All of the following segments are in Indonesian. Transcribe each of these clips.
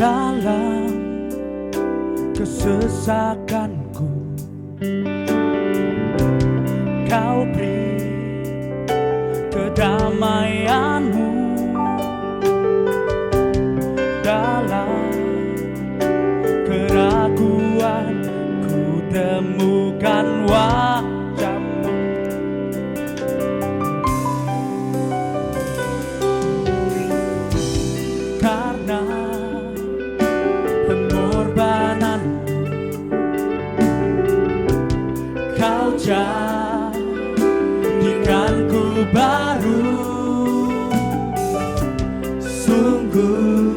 dalam kesesakanku, Kau beri kedamaianmu. Dalam keraguan ku temukan wajah-Mu. Karena pengorbanan-Mu, Kau jadikanku baru. Sungguh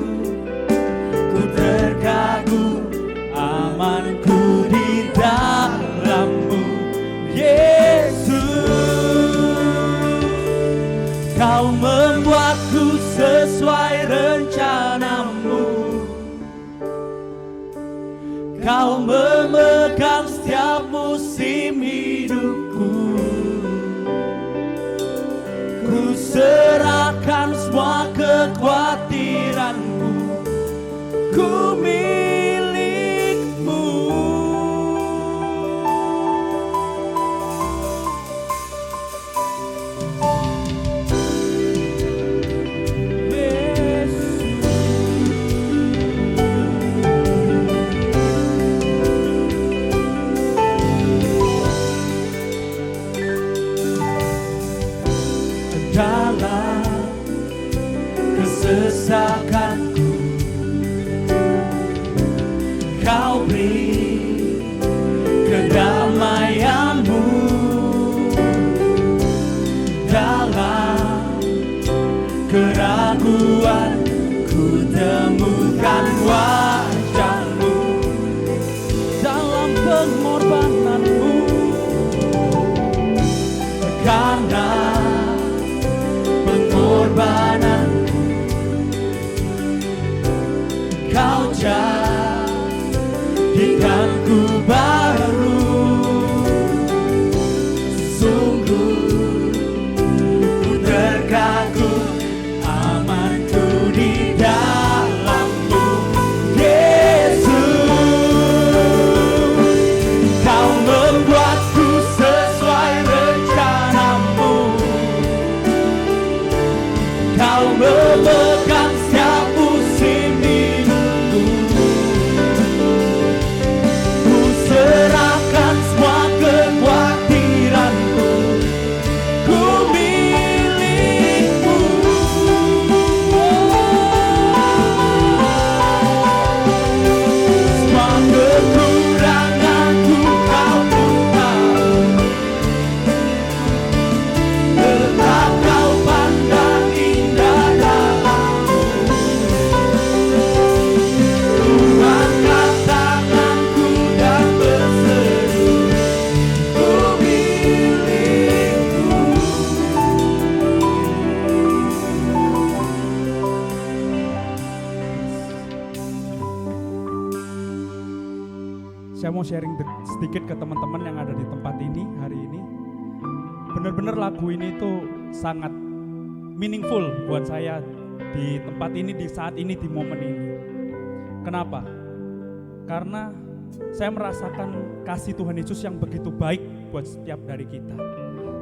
ku terkagum, amanku di dalam-Mu, Yesus. Kau membuatku sesuai rencana-Mu. Kau memegang setiap musim hidupku. Ku serahkan semua kekhawatiranku, ku milik-Mu. Dalam kesesakanku, Kau beri kedamaian-Mu. Dalam keraguan ku temukan wajah-Mu. Dalam pengorbanan-Mu, karena pengorbanan-Mu, Kau jadikanku baru. Sungguh ku terkagum, amanku di dalam-Mu, Yesus. Kau membuatku sesuai rencana-Mu. Kau memegang setiap musim hidupku. Ku serahkan semua kekhawatiranku, ku milik-Mu. Semua kekuranganku Kau pun tahu. Tetap Kau pandang indah dalam-Mu. Ku angkat tanganku dan berseru, ku milik-Mu. Saya mau sharing sedikit ke teman-teman yang ada di tempat ini hari ini. Benar-benar lagu ini tuh sangat meaningful buat saya di tempat ini, di saat ini, di momen ini. Kenapa? Karena saya merasakan kasih Tuhan Yesus yang begitu baik buat setiap dari kita.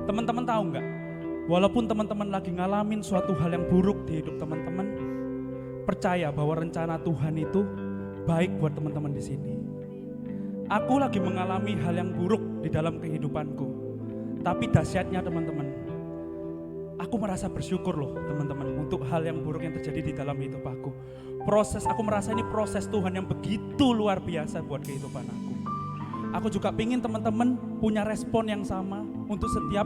Teman-teman tahu nggak? Walaupun teman-teman lagi ngalamin suatu hal yang buruk di hidup teman-teman, percaya bahwa rencana Tuhan itu baik buat teman-teman di sini. Aku lagi mengalami hal yang buruk di dalam kehidupanku. Tapi dahsyatnya teman-teman, aku merasa bersyukur loh teman-teman untuk hal yang buruk yang terjadi di dalam hidup aku. Aku merasa ini proses Tuhan yang begitu luar biasa buat kehidupan aku. Aku juga pingin teman-teman punya respon yang sama untuk setiap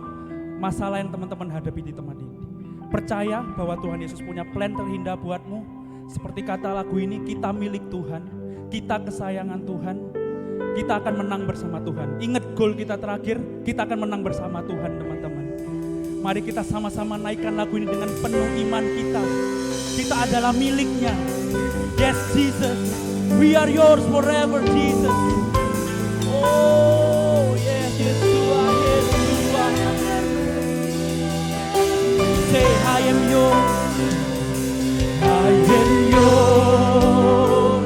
masalah yang teman-teman hadapi di tempat ini. Percaya bahwa Tuhan Yesus punya plan terindah buatmu. Seperti kata lagu ini, kita milik Tuhan, kita kesayangan Tuhan. Kita akan menang bersama Tuhan. Ingat goal kita terakhir, kita akan menang bersama Tuhan teman-teman. Mari kita sama-sama naikkan lagu ini dengan penuh iman kita. Kita adalah miliknya. Yes Jesus, we are yours forever Jesus. Oh yes, Yeshua, Yeshua. Say I am yours, I am yours.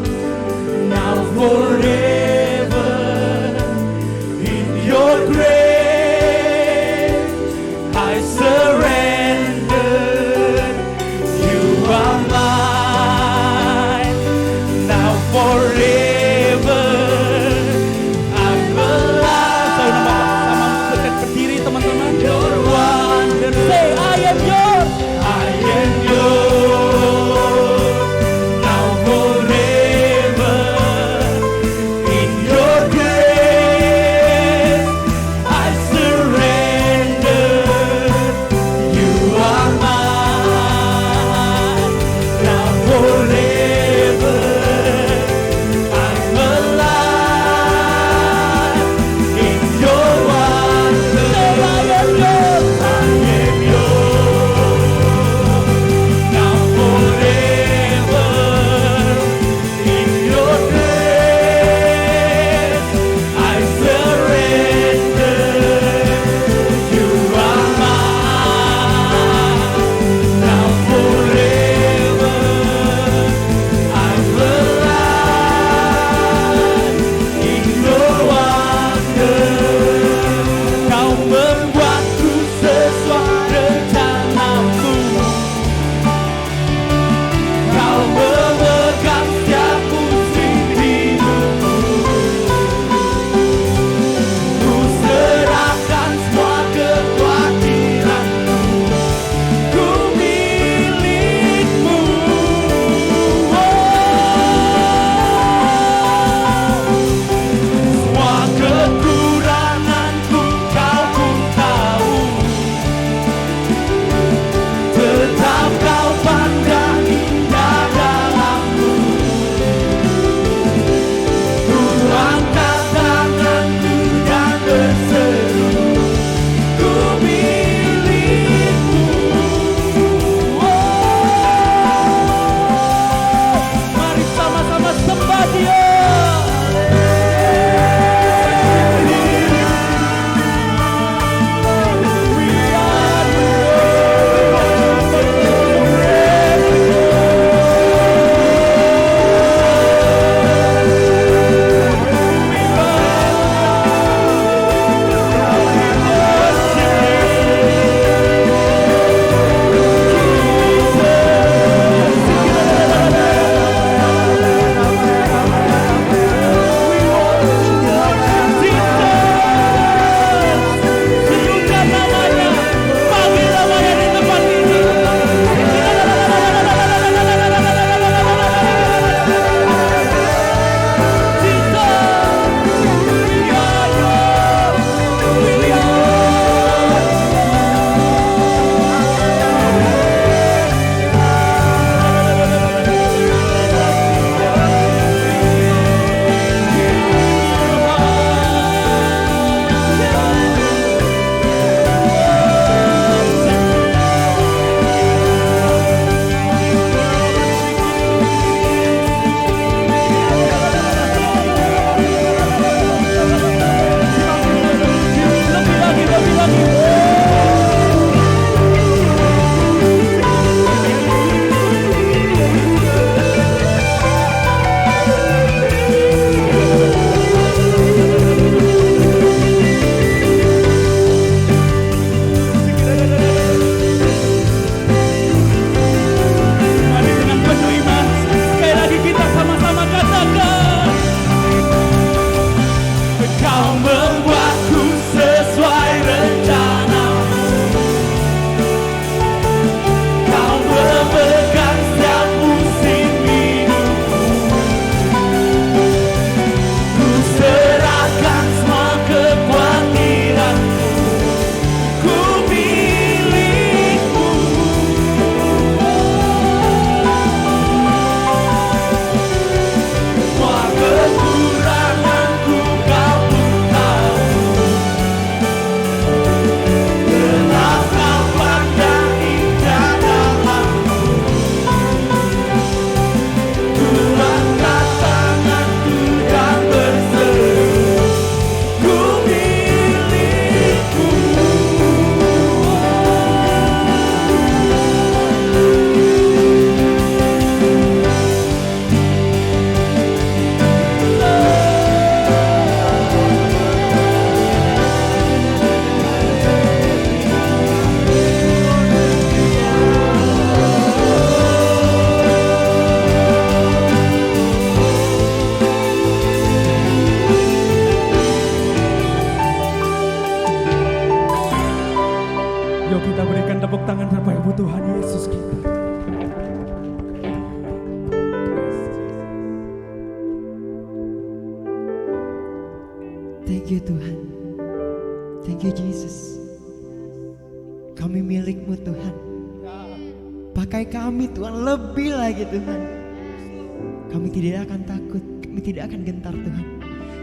kami Tuhan lebih lagi Tuhan. Kami tidak akan takut, kami tidak akan gentar Tuhan.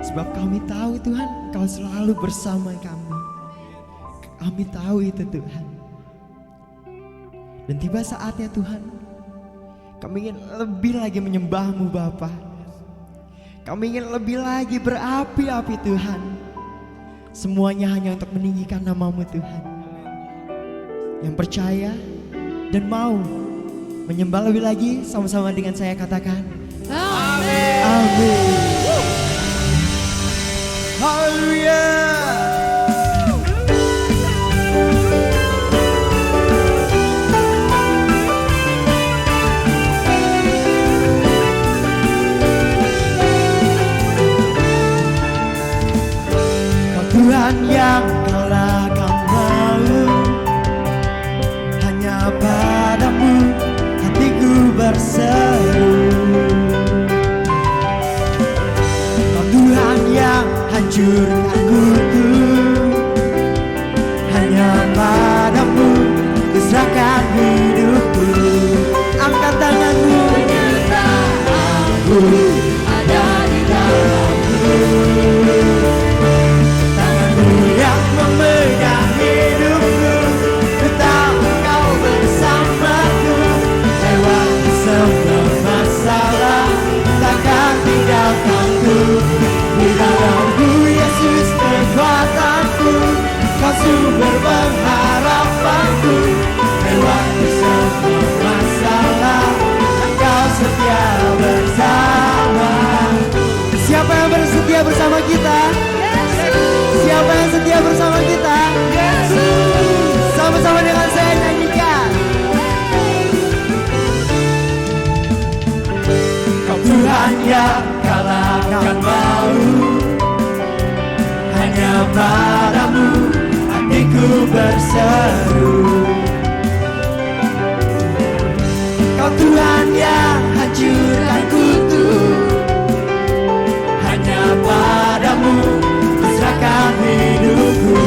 Sebab kami tahu Tuhan, Kau selalu bersama kami. Kami tahu itu Tuhan. Dan tiba saatnya Tuhan, kami ingin lebih lagi menyembah-Mu Bapa. Kami ingin lebih lagi berapi-api Tuhan. Semuanya hanya untuk meninggikan nama-Mu Tuhan. Yang percaya dan mau menyembah lebih lagi, sama-sama dengan saya katakan amin. Amin. Haleluya. Kau Tuhan yang kalahkan maut, hanya padamu hatiku berseru. Kau Tuhan yang hancurkan kutuk, hanya padamu kuserahkan hidupku. Angkat tanganmu, aku ada di dalammu. Tanganmu yang memegang hidupku, ku tahu Kau bersamaku. Lewati semua masalah, takkan tinggalkanku. Di dalam-Mu Yesus kekuatanku, Kau sumber pengharapanku. Lewati semua masalah, Engkau setia bersama. Siapa yang bersetia bersama kita? Siapa yang setia bersama kita? Sama-sama dengan saya nyanyikan. Kau Tuhan yang kalahkan maut, hanya padamu hatiku berseru. Kau Tuhan yang hancurkan kutuk, hanya padamu kuserahkan hidupku.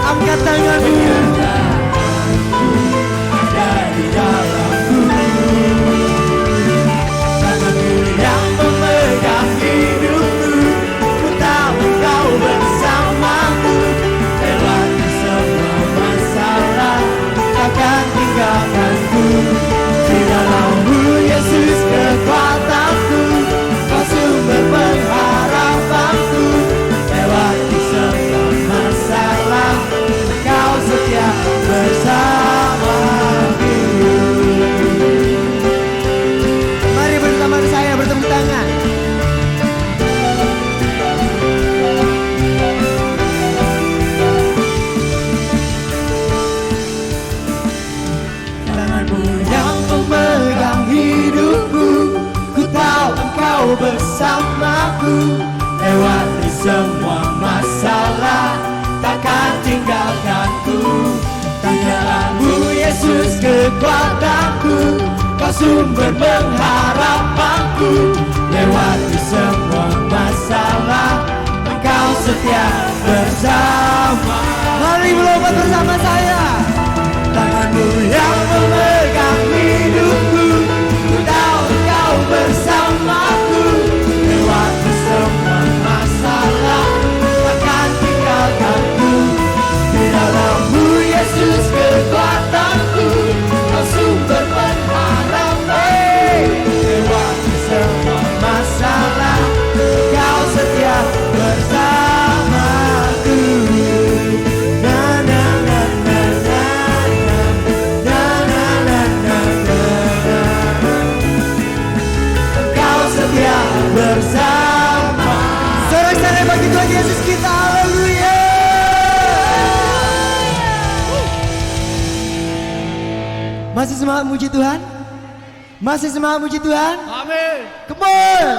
Angkat tanganmu, ada di dalamku. Tanganmu yang memegang hidupku, ku tahu Kau bersamaku. Lewati semua masalah, takkan tinggalkanku. Di dalam-Mu Yesus kekuatanku, Kau sumber pengharapanku. Lewati semua masalah, Kau setia bersamaku. Mari bersama saya bertepuk tangan. Tanganmu yang memegang hidupku, ku tahu Engkau bersamaku. Lewati semua masalah, takkan tinggalkanku. Tanganmu Yesus kekuatanku, Kau sumber pengharapanku. Lewati semua masalah, Engkau setia bersama. Mari melompat bersama saya. Tanganmu yang memegang hidupku, ku tahu Kau bersamaku. Lewati semua masalah, takkan tinggalkanku. Di dalam-Mu Yesus kekuatanku, Kau sumber pengharapan. Lewati semua masalah, Kau setia bersamaku. Na na na na na na na na na na. Kau setia bersama. Sorak-sorai bagi Tuhan Yesus kita, haleluya. Masih semangat muji Tuhan? Masih semangat muji Tuhan? Amin. Come on.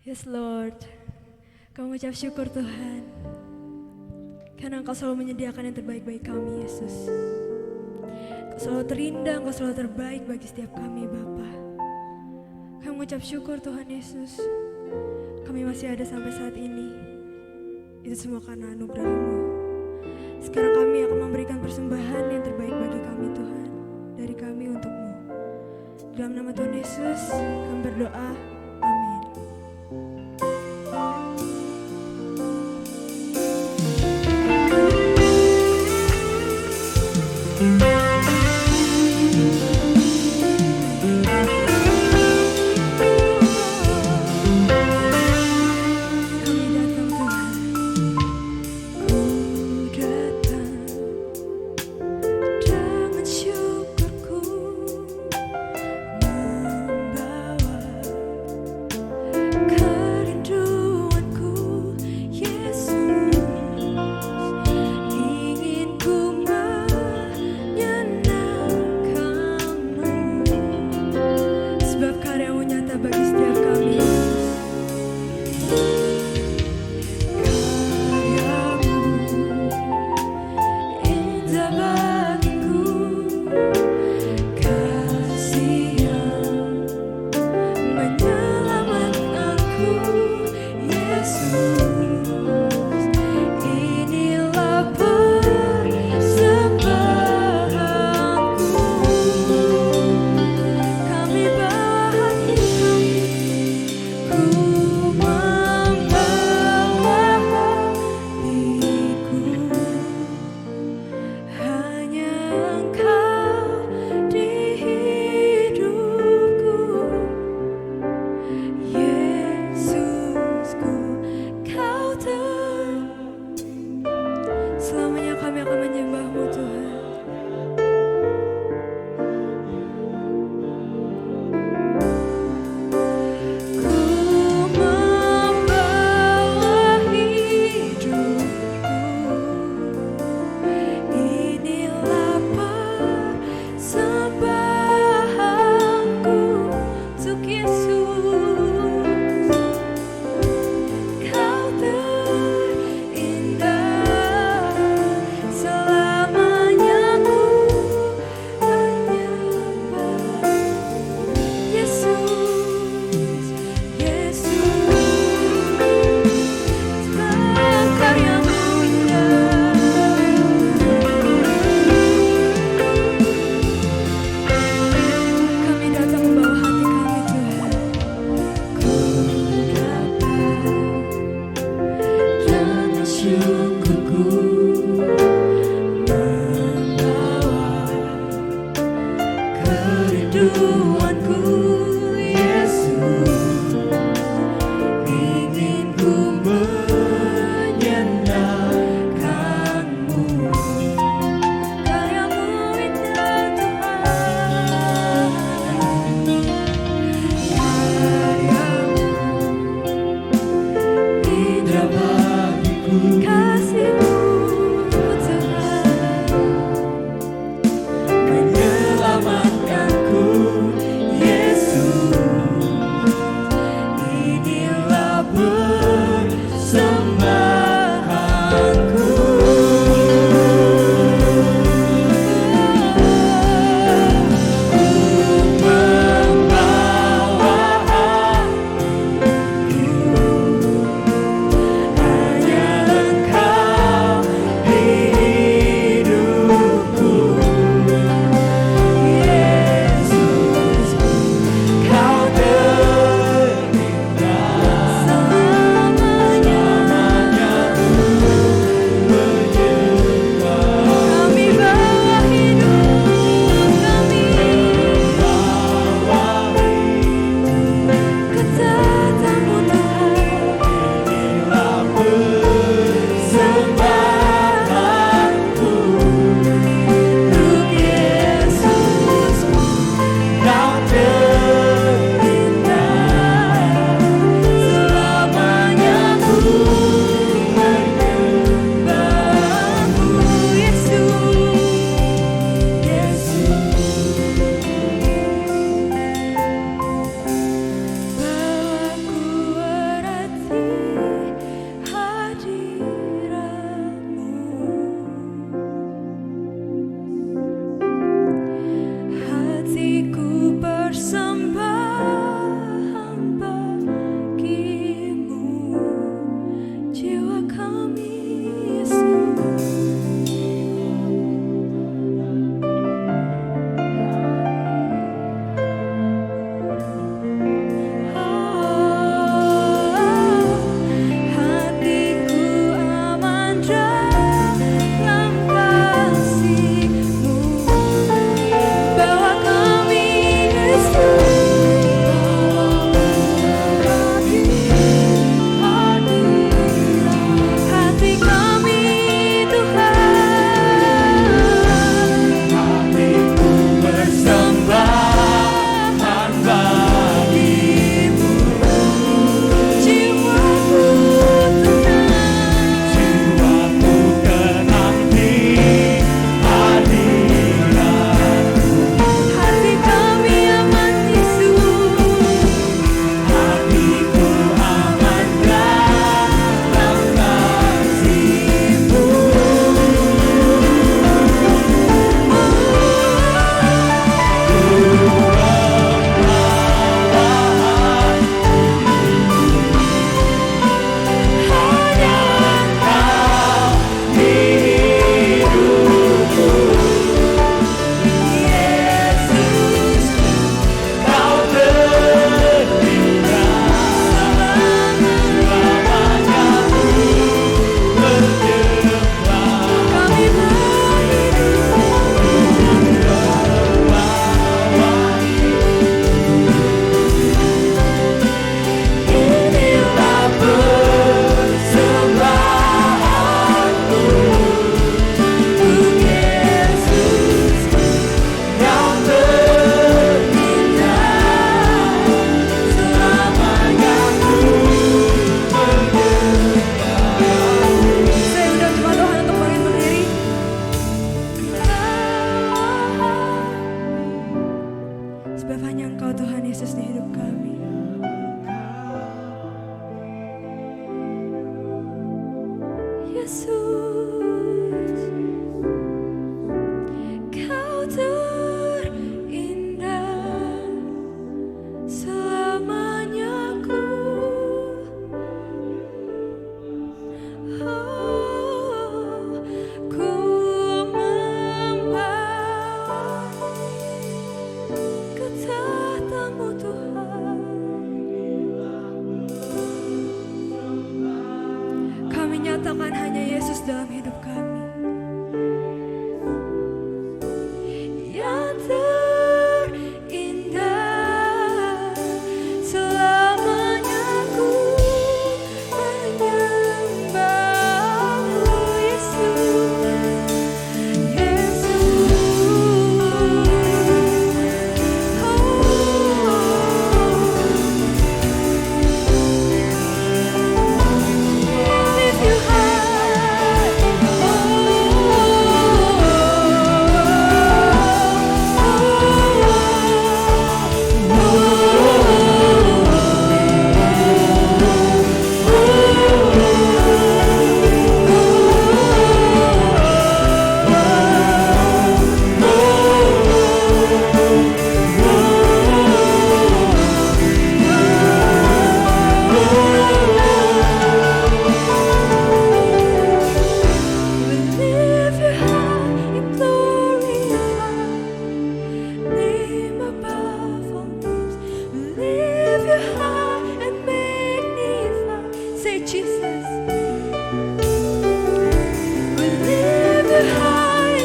Yes Lord, kami mengucap syukur Tuhan, karena Engkau selalu menyediakan yang terbaik bagi kami Yesus. Engkau selalu terindah, Engkau selalu terbaik bagi setiap kami Bapa. Kami mengucap syukur Tuhan Yesus, kami masih ada sampai saat ini. Itu semua karena anugerah-Mu. Sekarang kami akan memberikan persembahan yang terbaik bagi kami Tuhan, dari kami untuk-Mu. Dalam nama Tuhan Yesus, kami berdoa. Amin. nyatakan hanya Yesus dalam hidup kami. Yang terindah selamanya ku menyembahmu Yesus, Yesus. Lift you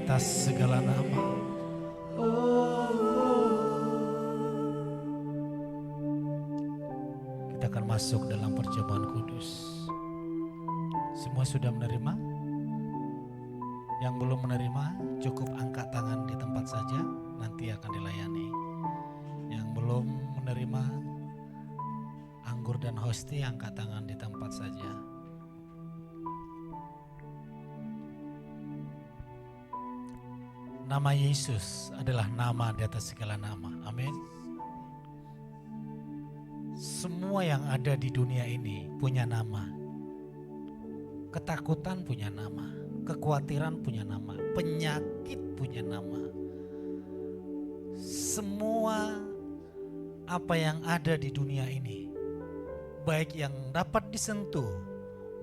atas segala nama. Kita akan masuk dalam perjamuan kudus. Semua sudah menerima? Yang belum menerima cukup angkat tangan di tempat saja, nanti akan dilayani. Yang belum menerima anggur dan hosti, angkat tangan di tempat saja. Nama Yesus adalah nama di atas segala nama. Amin. Semua yang ada di dunia ini punya nama. Ketakutan punya nama, kekhawatiran punya nama, penyakit punya nama. Semua apa yang ada di dunia ini, baik yang dapat disentuh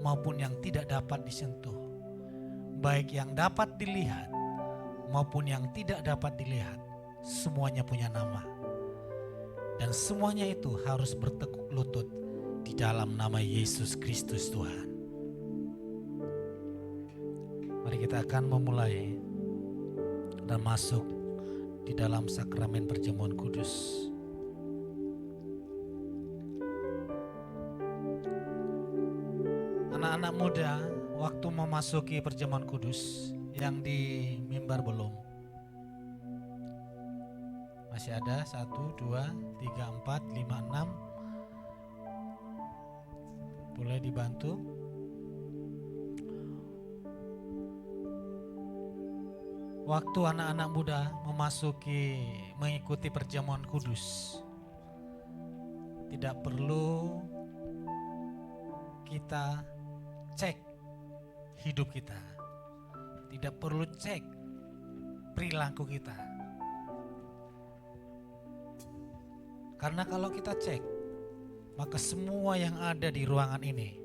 maupun yang tidak dapat disentuh, baik yang dapat dilihat maupun yang tidak dapat dilihat, semuanya punya nama. Dan semuanya itu harus bertekuk lutut di dalam nama Yesus Kristus Tuhan. Mari kita akan memulai dan masuk di dalam sakramen perjamuan kudus. Anak-anak muda, waktu memasuki perjamuan kudus, yang di mimbar belum. Masih ada 1, 2, 3, 4, 5, 6. Boleh dibantu. Waktu anak-anak muda mengikuti perjamuan kudus, tidak perlu kita cek hidup kita, tidak perlu cek perilaku kita. Karena kalau kita cek, maka semua yang ada di ruangan ini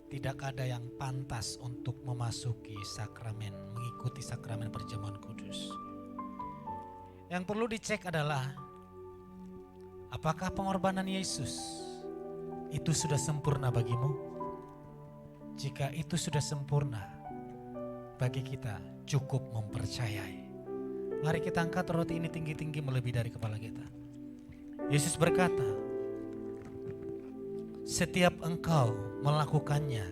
tidak ada yang pantas untuk memasuki sakramen, mengikuti sakramen perjamuan kudus. Yang perlu dicek adalah apakah pengorbanan Yesus itu sudah sempurna bagimu? Jika itu sudah sempurna, bagi kita cukup mempercayai. Mari kita angkat roti ini tinggi-tinggi melebihi dari kepala kita. Yesus berkata, setiap engkau melakukannya,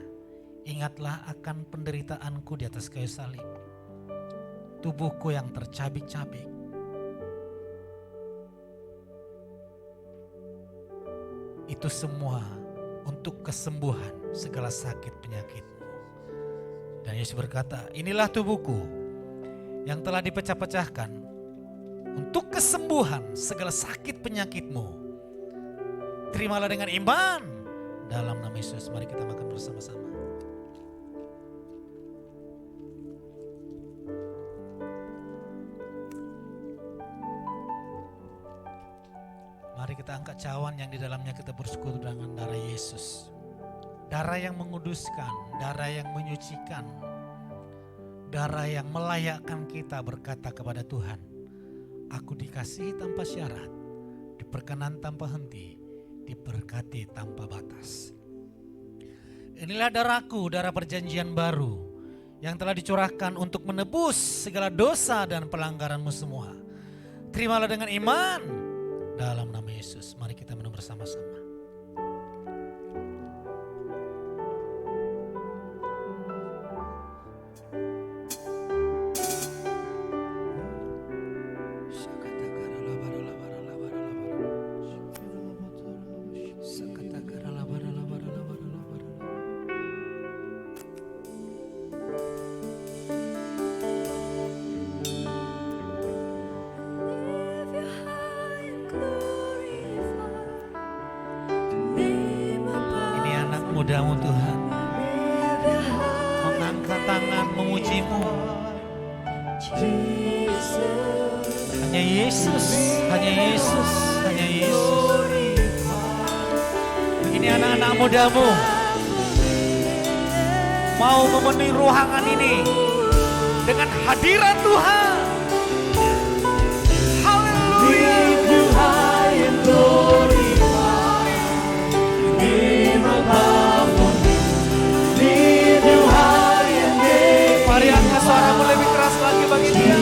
ingatlah akan penderitaanku di atas kayu salib. Tubuhku yang tercabik-cabik. Itu semua untuk kesembuhan segala sakit penyakitmu. Dan Yesus berkata, inilah tubuhku yang telah dipecah-pecahkan untuk kesembuhan segala sakit penyakitmu. Terimalah dengan iman dalam nama Yesus. Mari kita makan bersama-sama. Mari kita angkat cawan yang di dalamnya kita bersekutu dengan darah Yesus. Darah yang menguduskan, darah yang menyucikan, darah yang melayakkan kita berkata kepada Tuhan, aku dikasihi tanpa syarat, diperkenan tanpa henti, diberkati tanpa batas. Inilah darahku, darah perjanjian baru, yang telah dicurahkan untuk menebus segala dosa dan pelanggaranmu semua. Terimalah dengan iman dalam nama Yesus. Mari kita minum bersama-sama. Mudamu Tuhan, mengangkat tangan memujimu. Hanya Yesus, hanya Yesus, hanya Yesus. Ini anak-anak mudamu mau memenuhi ruangan ini dengan hadirat Tuhan. Haleluya. Mari angkat suaramu lebih keras lagi bagi Dia.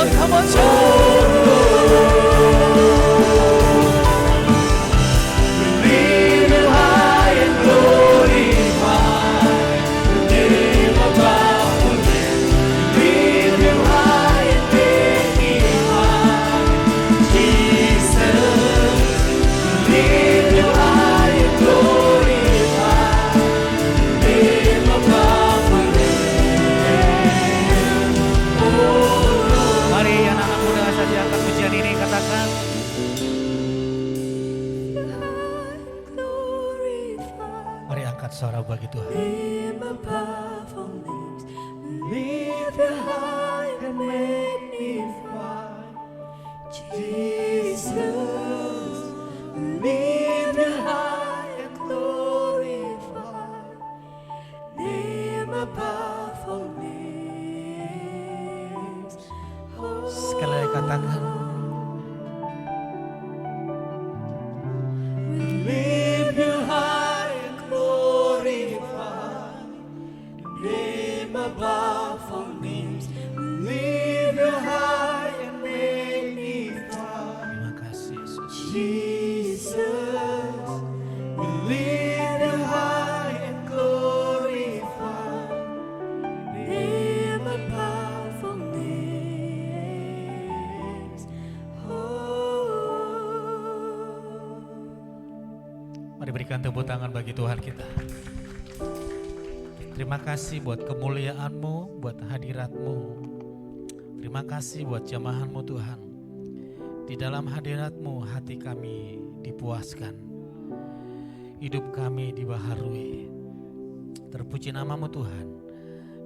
Come on, suara bagi Tuhan. Sekali lagi katakan, Mari berikan tepuk tangan bagi Tuhan kita. Terima kasih buat kemuliaan-Mu, buat hadirat-Mu. Terima kasih buat jamahan-Mu Tuhan. Di dalam hadirat-Mu hati kami dipuaskan. Hidup kami dibaharui. Terpuji nama-Mu Tuhan.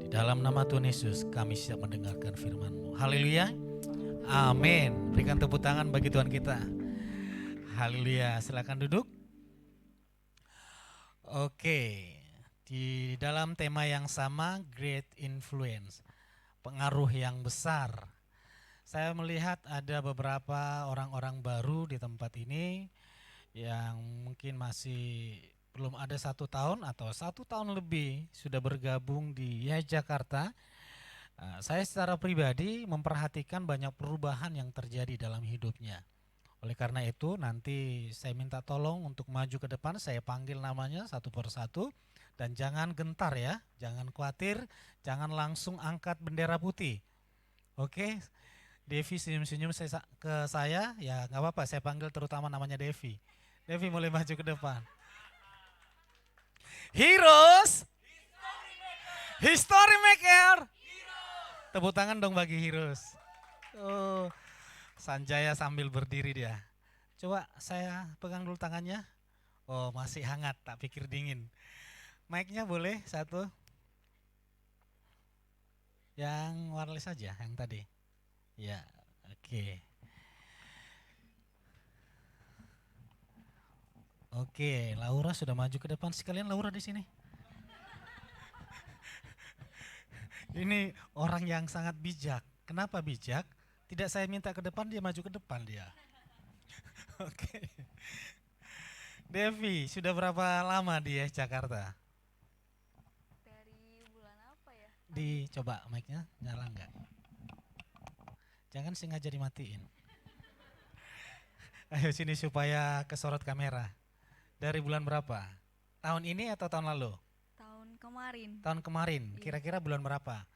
Di dalam nama Tuhan Yesus kami siap mendengarkan firman-Mu. Haleluya. Amin. Berikan tepuk tangan bagi Tuhan kita. Haleluya. Silakan duduk. Oke. Di dalam tema yang sama, great influence. Pengaruh yang besar. Saya melihat ada beberapa orang-orang baru di tempat ini yang mungkin masih belum ada 1 tahun atau 1 tahun lebih sudah bergabung di Jakarta. Saya secara pribadi memperhatikan banyak perubahan yang terjadi dalam hidupnya. Oleh karena itu nanti saya minta tolong untuk maju ke depan, saya panggil namanya satu persatu dan jangan gentar ya, jangan khawatir, jangan langsung angkat bendera putih. Oke, Devi senyum-senyum ke saya, ya nggak apa-apa, saya panggil terutama namanya Devi. Devi mulai maju ke depan. Heroes, History Maker. Tepuk tangan dong bagi Heroes. Oh, Sanjaya sambil berdiri dia. Coba saya pegang dulu tangannya. Oh, masih hangat, tak pikir dingin. Mic-nya boleh satu. Yang wireless saja, yang tadi. Ya, oke. Oke, Laura sudah maju ke depan. Sekalian Laura di sini. Ini orang yang sangat bijak. Kenapa bijak? Tidak saya minta ke depan, dia maju ke depan dia. Oke. Devi, sudah berapa lama di Jakarta? Dari bulan apa ya? Coba mic-nya nyala enggak? Jangan sengaja dimatiin. Ayo sini supaya kesorot kamera. Dari bulan berapa? Tahun ini atau tahun lalu? Tahun kemarin. Tahun kemarin. Iya. Kira-kira bulan berapa?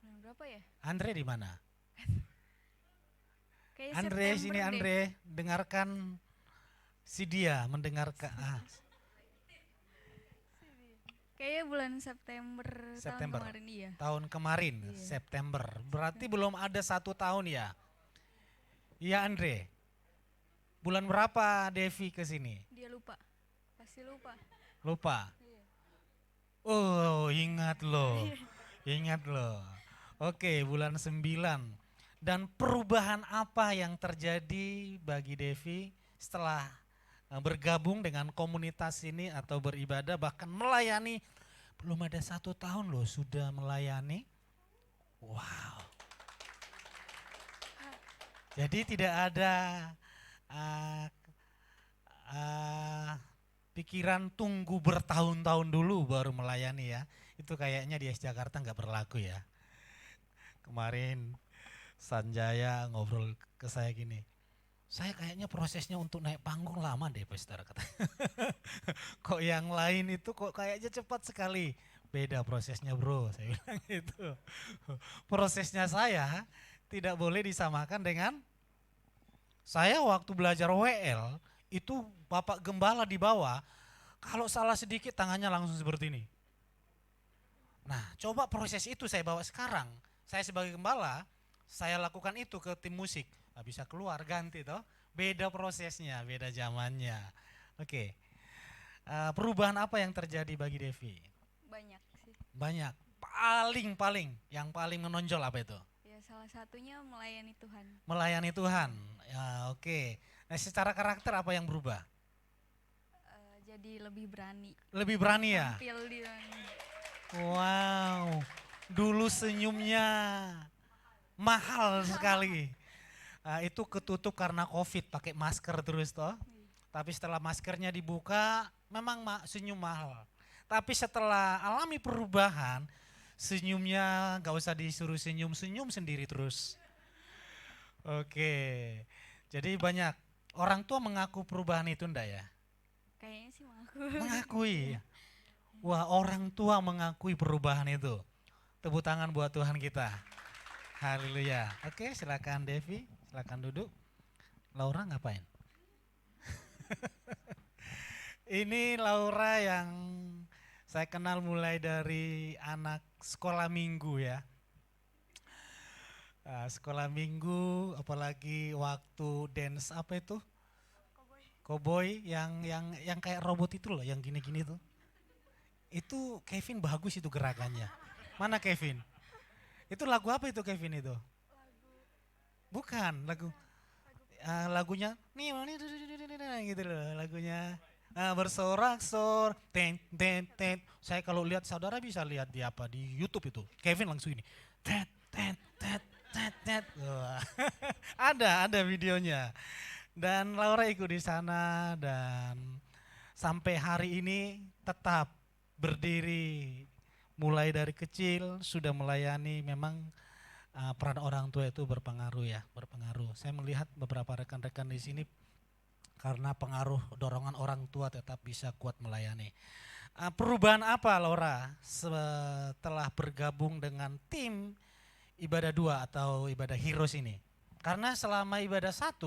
Bulan berapa ya? Andre di mana? Kayak Andre September sini deh. Andre, dengarkan si dia mendengarkan. Kayaknya bulan September, September. tahun kemarin iya. Tahun kemarin, Iya. September. Berarti belum ada 1 tahun ya? Iya Andre. Bulan berapa Devi ke sini? Dia lupa. Pasti lupa. Lupa? Iya. Oh ingat loh. Ingat loh. Oke, bulan 9. Dan perubahan apa yang terjadi bagi Devi setelah bergabung dengan komunitas ini atau beribadah bahkan melayani? Belum ada 1 tahun loh sudah melayani. Wow. Jadi tidak ada pikiran tunggu bertahun-tahun dulu baru melayani ya. Itu kayaknya di Jakarta nggak berlaku ya. Kemarin Sanjaya ngobrol ke saya gini, saya kayaknya prosesnya untuk naik panggung lama deh saudara kata. Kok yang lain itu kok kayaknya cepat sekali. Beda prosesnya bro, saya bilang gitu. Prosesnya saya tidak boleh disamakan dengan saya waktu belajar WL, itu Bapak Gembala di bawah, kalau salah sedikit tangannya langsung seperti ini. Nah coba proses itu saya bawa sekarang, saya sebagai gembala, saya lakukan itu ke tim musik, nggak bisa keluar ganti toh, beda prosesnya, beda zamannya. Oke. Perubahan apa yang terjadi bagi Devi? Banyak sih. Banyak, yang paling menonjol apa itu? Ya salah satunya melayani Tuhan. Melayani Tuhan, ya oke. Nah secara karakter apa yang berubah? Jadi lebih berani. Lebih berani ya? Tampil di sana. Wow, dulu senyumnya mahal sekali. Itu ketutup karena COVID, pakai masker terus toh. Tapi setelah maskernya dibuka, memang senyum mahal. Tapi setelah alami perubahan, senyumnya gak usah disuruh senyum sendiri terus. Oke, jadi banyak orang tua mengaku perubahan itu enggak ya? Kayaknya sih mengaku. Mengakui. Wah, orang tua mengakui perubahan itu. Tepuk tangan buat Tuhan kita. Haleluya. Oke, silakan Devi, silakan duduk. Laura ngapain? Ini Laura yang saya kenal mulai dari anak sekolah minggu ya. Sekolah minggu, apalagi waktu dance apa itu? Cowboy yang kayak robot itu loh, yang gini-gini tuh. Itu Kevin bagus itu gerakannya. Mana Kevin? Itu lagu apa itu Kevin itu? Bukan lagunya nih gitu loh lagunya. Bersorak-sor, ten. Saya kalau lihat saudara bisa lihat di YouTube itu. Kevin langsung ini. Tet. Wah. Ada videonya. Dan Laura ikut di sana dan sampai hari ini tetap berdiri mulai dari kecil sudah melayani. Memang peran orang tua itu berpengaruh. Saya melihat beberapa rekan-rekan di sini karena pengaruh dorongan orang tua tetap bisa kuat melayani. Perubahan apa Laura setelah bergabung dengan tim ibadah 2 atau ibadah Heroes ini? Karena selama ibadah 1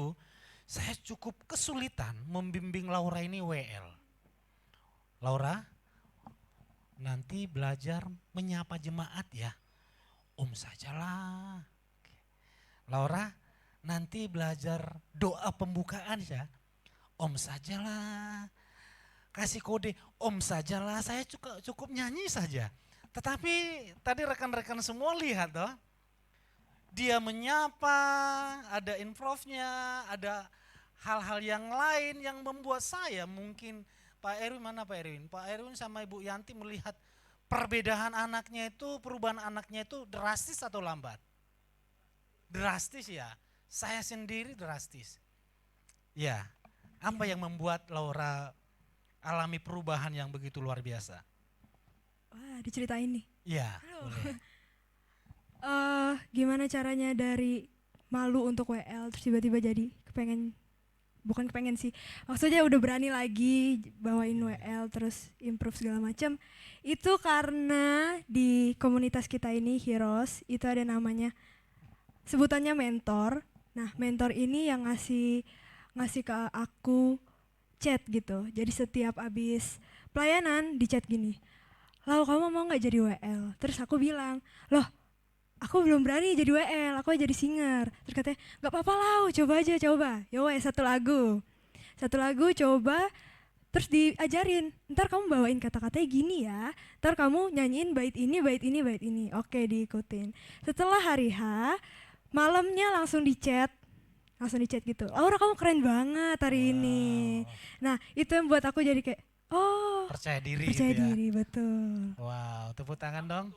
saya cukup kesulitan membimbing Laura ini WL. Laura, nanti belajar menyapa jemaat ya. Om sajalah. Laura, nanti belajar doa pembukaan ya. Om sajalah. Kasih kode om sajalah, saya cukup nyanyi saja. Tetapi tadi rekan-rekan semua lihat toh. Dia menyapa, ada improve-nya, ada hal-hal yang lain yang membuat saya mungkin Pak Erwin mana Pak Erwin? Pak Erwin sama Ibu Yanti melihat perbedaan anaknya itu, perubahan anaknya itu drastis atau lambat? Drastis ya, saya sendiri drastis. Ya, apa yang membuat Laura alami perubahan yang begitu luar biasa? Wah, diceritain nih. Ya, boleh. Gimana caranya dari malu untuk WL terus tiba-tiba jadi bukan kepengen sih, maksudnya udah berani lagi bawain WL terus improve segala macam. Itu karena di komunitas kita ini Heroes itu ada namanya sebutannya mentor. Nah mentor ini yang ngasih ke aku chat gitu. Jadi setiap abis pelayanan di chat gini, "Lau, kamu mau nggak jadi WL?" Terus aku bilang, "Loh, aku belum berani jadi WL, aku jadi singer." Terus katanya, "Gak apa-apa Lau, coba aja, coba. Yowes, satu lagu coba." Terus diajarin, ntar kamu bawain kata-katanya gini ya, ntar kamu nyanyiin bait ini. Oke, diikutin. Setelah hari H, malamnya langsung di chat gitu. "Laura, kamu keren banget hari ini." Nah itu yang buat aku jadi kayak, oh Percaya diri percaya gitu ya. diri, betul. Wow, tepuk tangan dong.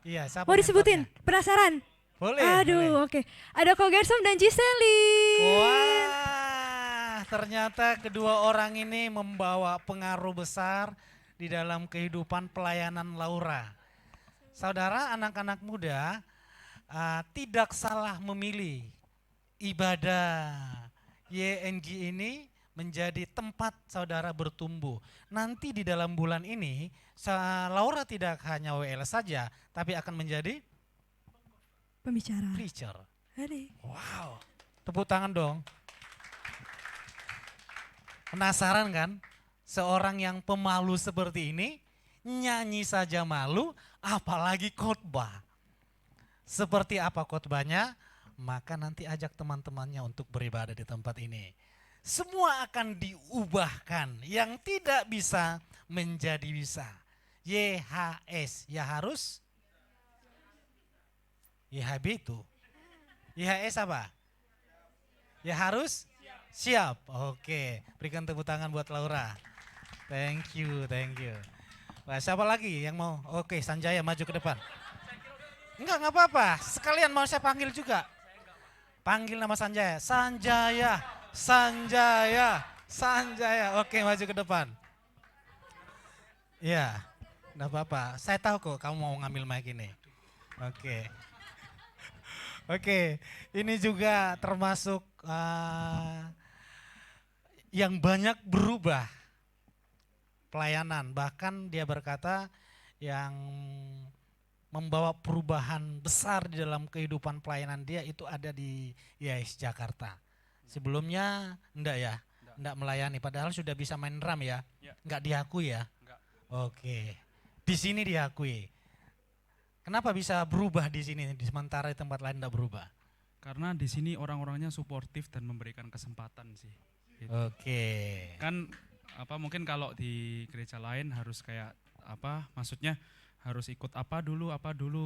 Iya, siapa Mau disebutin? mentornya? Penasaran? Boleh. Aduh, oke. Ada Ko Gersom dan Giseli. Wah, ternyata kedua orang ini membawa pengaruh besar di dalam kehidupan pelayanan Laura. Saudara, anak-anak muda tidak salah memilih ibadah YNG ini menjadi tempat saudara bertumbuh. Nanti di dalam bulan ini Laura tidak hanya WL saja, tapi akan menjadi Pembicara. preacher. Hari. Wow, tepuk tangan dong. Penasaran kan? Seorang yang pemalu seperti ini, nyanyi saja malu, apalagi khotbah. Seperti apa khotbahnya? Maka nanti ajak teman-temannya untuk beribadah di tempat ini. Semua akan diubahkan, yang tidak bisa menjadi bisa. YHS, ya harus? YHB itu. YHS apa? Ya harus? Siap. Oke, berikan tepuk tangan buat Laura. Thank you. Wah, siapa lagi yang mau? Oke, Sanjaya maju ke depan. Enggak apa-apa, sekalian mau saya panggil juga. Panggil nama Sanjaya. Sanjaya. Oke, maju ke depan. Ya, enggak apa-apa. Saya tahu kok kamu mau ngambil mic ini. Oke, ini juga termasuk yang banyak berubah pelayanan. Bahkan dia berkata yang membawa perubahan besar di dalam kehidupan pelayanan dia itu ada di YS Jakarta. Sebelumnya enggak ya? Enggak melayani, padahal sudah bisa main drum ya? Ya. Enggak diakui ya? Enggak. Oke, di sini diakui. Kenapa bisa berubah di sini, di sementara di tempat lain enggak berubah? Karena di sini orang-orangnya suportif dan memberikan kesempatan sih. Gitu. Oke. Kan mungkin kalau di gereja lain harus kayak maksudnya harus ikut apa dulu,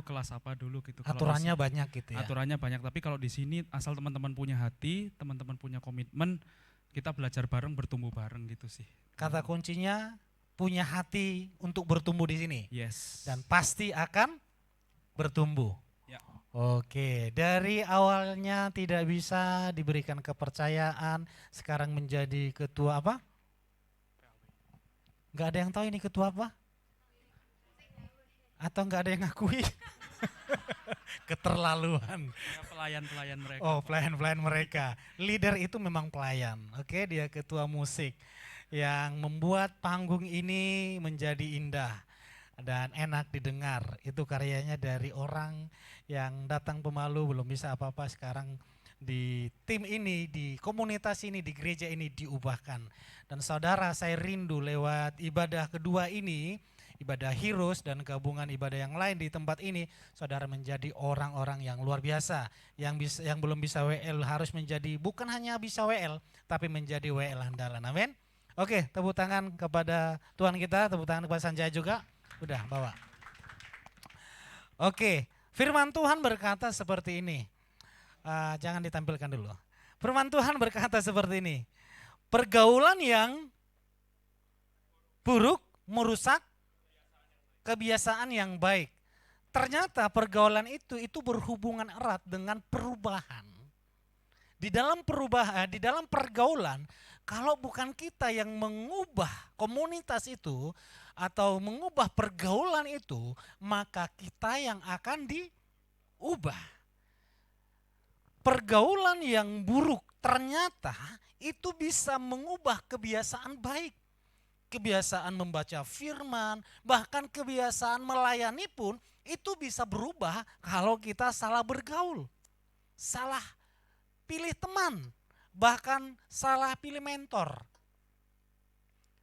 kelas apa dulu gitu. Kalau Aturannya banyak gitu ya? aturannya banyak, tapi kalau di sini asal teman-teman punya hati, teman-teman punya komitmen, kita belajar bareng, bertumbuh bareng gitu sih. Kata kuncinya punya hati untuk bertumbuh di sini. Yes. Dan pasti akan bertumbuh. Ya. Oke, dari awalnya tidak bisa diberikan kepercayaan, sekarang menjadi ketua apa? Nggak ada yang tahu ini ketua apa? Atau nggak ada yang ngakui? Keterlaluan. Ya, pelayan-pelayan mereka. Oh, pelayan-pelayan mereka. Leader itu memang pelayan. Oke, dia ketua musik yang membuat panggung ini menjadi indah dan enak didengar. Itu karyanya dari orang yang datang pemalu, belum bisa apa-apa, sekarang di tim ini, di komunitas ini, di gereja ini diubahkan. Dan saudara, saya rindu lewat ibadah kedua ini, ibadah Heroes dan gabungan ibadah yang lain di tempat ini, saudara menjadi orang-orang yang luar biasa. Yang belum bisa WL harus menjadi, bukan hanya bisa WL, tapi menjadi WL andalan. Amin. Oke, tepuk tangan kepada Tuhan kita, tepuk tangan kepada Sanjaya juga. Udah, bawa. Oke, firman Tuhan berkata seperti ini. Jangan ditampilkan dulu. Firman Tuhan berkata seperti ini. Pergaulan yang buruk merusak kebiasaan yang baik. Ternyata pergaulan itu berhubungan erat dengan perubahan. Di dalam pergaulan, kalau bukan kita yang mengubah komunitas itu atau mengubah pergaulan itu, maka kita yang akan diubah. Pergaulan yang buruk ternyata itu bisa mengubah kebiasaan baik. Kebiasaan membaca firman, bahkan kebiasaan melayani pun itu bisa berubah kalau kita salah bergaul, salah pilih teman, bahkan salah pilih mentor.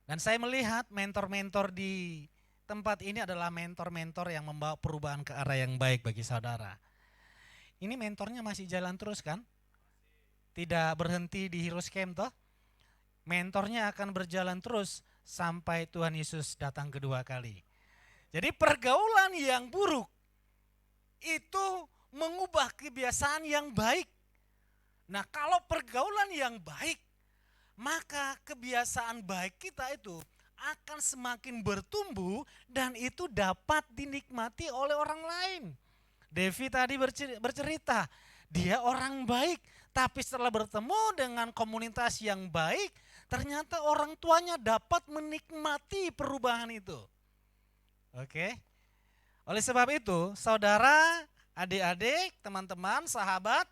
Dan saya melihat mentor-mentor di tempat ini adalah mentor-mentor yang membawa perubahan ke arah yang baik bagi saudara. Ini mentornya masih jalan terus kan? Tidak berhenti di Heroes Camp toh? Mentornya akan berjalan terus sampai Tuhan Yesus datang kedua kali. Jadi pergaulan yang buruk itu mengubah kebiasaan yang baik. Nah, kalau pergaulan yang baik, maka kebiasaan baik kita itu akan semakin bertumbuh dan itu dapat dinikmati oleh orang lain. Devi tadi bercerita, dia orang baik, tapi setelah bertemu dengan komunitas yang baik, ternyata orang tuanya dapat menikmati perubahan itu. Oke. Oleh sebab itu, saudara, adik-adik, teman-teman, sahabat,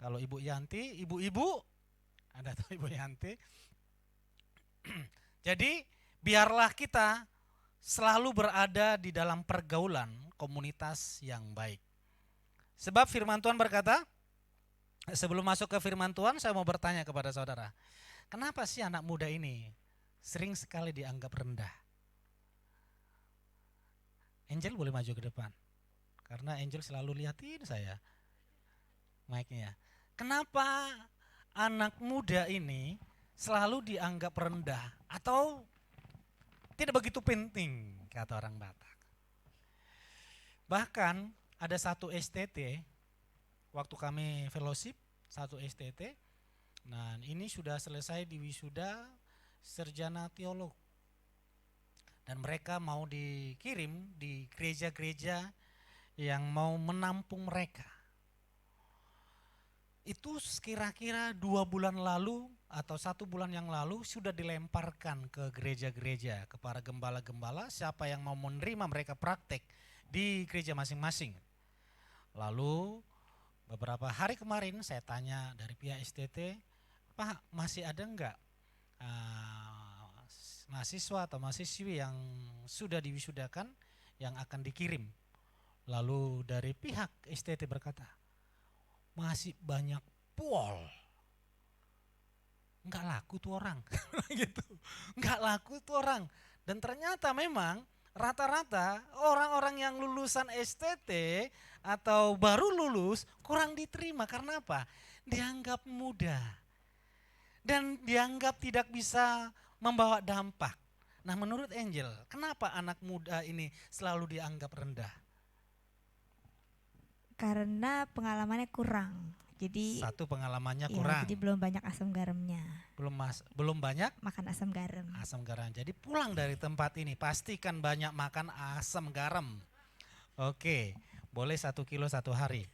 kalau Ibu Yanti, ibu-ibu, ada tuh Ibu Yanti. Jadi, biarlah kita selalu berada di dalam pergaulan komunitas yang baik. Sebab firman Tuhan berkata, sebelum masuk ke firman Tuhan, saya mau bertanya kepada saudara. Kenapa sih anak muda ini sering sekali dianggap rendah? Angel boleh maju ke depan. Karena Angel selalu liatin saya. Mic-nya. Kenapa anak muda ini selalu dianggap rendah atau tidak begitu penting kata orang Batak. Bahkan ada satu STT, waktu kami fellowship, satu STT, nah ini sudah selesai di wisuda sarjana teolog. Dan mereka mau dikirim di gereja-gereja yang mau menampung mereka. Itu kira-kira 2 bulan lalu atau 1 bulan yang lalu sudah dilemparkan ke gereja-gereja, ke para gembala-gembala, siapa yang mau menerima mereka praktek di gereja masing-masing. Lalu beberapa hari kemarin saya tanya dari pihak STT, Pak, masih ada enggak mahasiswa atau mahasiswi yang sudah diwisudakan yang akan dikirim? Lalu dari pihak STT berkata, masih banyak pol. nggak laku tuh orang, gitu, nggak laku tuh orang. Dan ternyata memang rata-rata orang-orang yang lulusan STT atau baru lulus kurang diterima karena apa? Dianggap muda dan dianggap tidak bisa membawa dampak. Nah, menurut Angel, kenapa anak muda ini selalu dianggap rendah? Karena pengalamannya kurang. Jadi Satu, pengalamannya iya, kurang, jadi belum banyak asam garamnya. belum banyak Makan asam garam. asam garam. Jadi pulang dari tempat ini pastikan banyak makan asam garam. Oke, boleh 1 kilo 1 hari.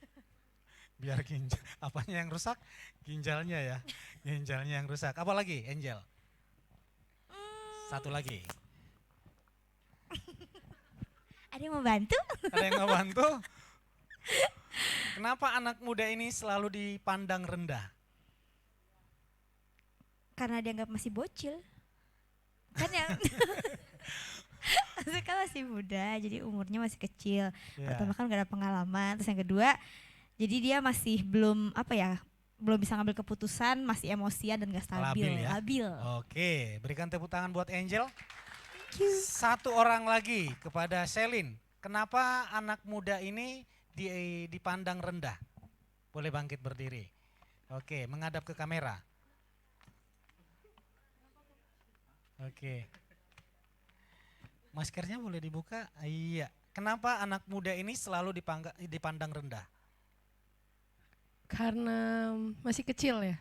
Biar ginjal, apanya yang rusak? Ginjalnya ya, ginjalnya yang rusak. Apa lagi, Angel? Satu lagi. Ada yang mau bantu? Ada yang mau bantu? Kenapa anak muda ini selalu dipandang rendah? Karena dianggap masih bocil. Kan yang maksudnya kan masih muda, jadi umurnya masih kecil. Ya. Pertama kan gak ada pengalaman, terus yang kedua, jadi dia masih belum belum bisa ngambil keputusan, masih emosian dan gak stabil, Labil ya? labil. Oke, berikan tepuk tangan buat Angel. Satu orang lagi kepada Selin. Kenapa anak muda ini dipandang rendah? Boleh bangkit berdiri. Oke, menghadap ke kamera. Oke. Maskernya boleh dibuka? Iya. Kenapa anak muda ini selalu dipandang rendah? Karena masih kecil ya.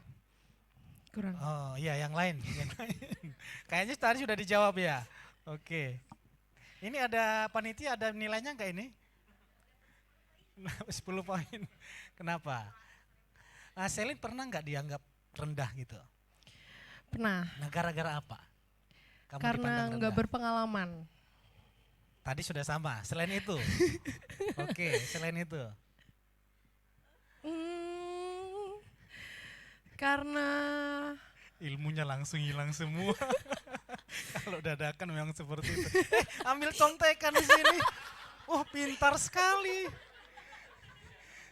Kurang. Oh iya, yang lain. Yang lain. Kayaknya tadi sudah dijawab ya. Oke. Ini ada panitia, ada nilainya enggak ini? 10 poin. Kenapa? Selin pernah nggak dianggap rendah gitu? Pernah. Nah, gara-gara apa? Kamu Karena dipandang nggak rendah? berpengalaman. Tadi sudah sama. Selain itu, oke. Selain itu, Karena ilmunya langsung hilang semua. Kalau dadakan memang seperti itu. Ambil contekan di sini. Wah, pintar sekali.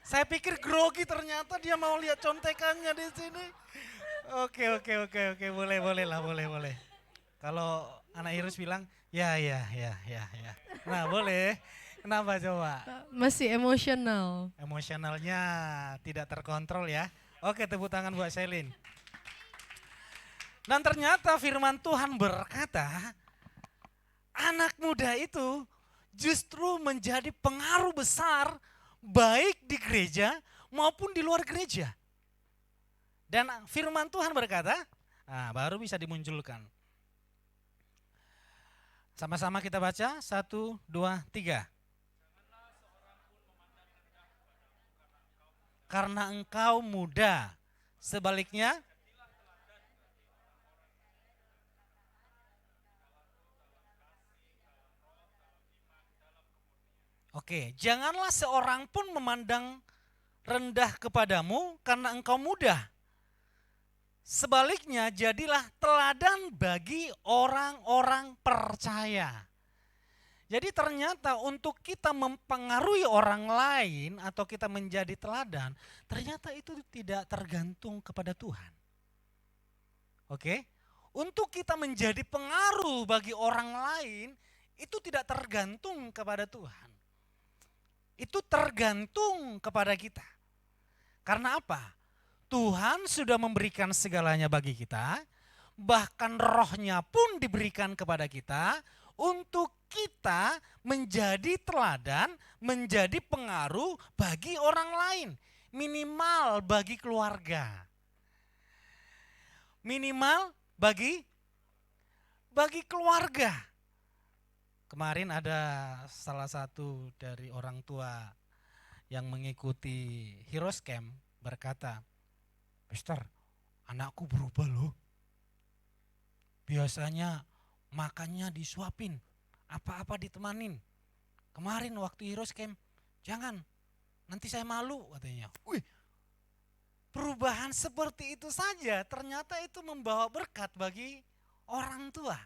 Saya pikir grogi, ternyata dia mau lihat contekannya di sini. Oke, boleh lah. Kalau anak Irus bilang, ya. Nah, boleh. Kenapa coba? masih emosional. Emosionalnya tidak terkontrol ya. Oke, tepuk tangan buat Selin. Dan ternyata firman Tuhan berkata, anak muda itu justru menjadi pengaruh besar baik di gereja maupun di luar gereja. Dan firman Tuhan berkata, baru bisa dimunculkan. Sama-sama kita baca, 1, 2, 3. Karena engkau muda, sebaliknya oke, janganlah seorang pun memandang rendah kepadamu karena engkau muda. Sebaliknya jadilah teladan bagi orang-orang percaya. Jadi ternyata untuk kita mempengaruhi orang lain atau kita menjadi teladan, ternyata itu tidak tergantung kepada Tuhan. Oke? Untuk kita menjadi pengaruh bagi orang lain, itu tidak tergantung kepada Tuhan. Itu tergantung kepada kita. Karena apa? Tuhan sudah memberikan segalanya bagi kita, bahkan rohnya pun diberikan kepada kita untuk kita menjadi teladan, menjadi pengaruh bagi orang lain. Minimal bagi keluarga. Minimal bagi keluarga. Kemarin ada salah satu dari orang tua yang mengikuti Heroes Camp berkata, Pastor, anakku berubah loh. Biasanya makannya disuapin, apa-apa ditemanin. Kemarin waktu Heroes Camp, jangan, nanti saya malu katanya. Wih, perubahan seperti itu saja ternyata itu membawa berkat bagi orang tua.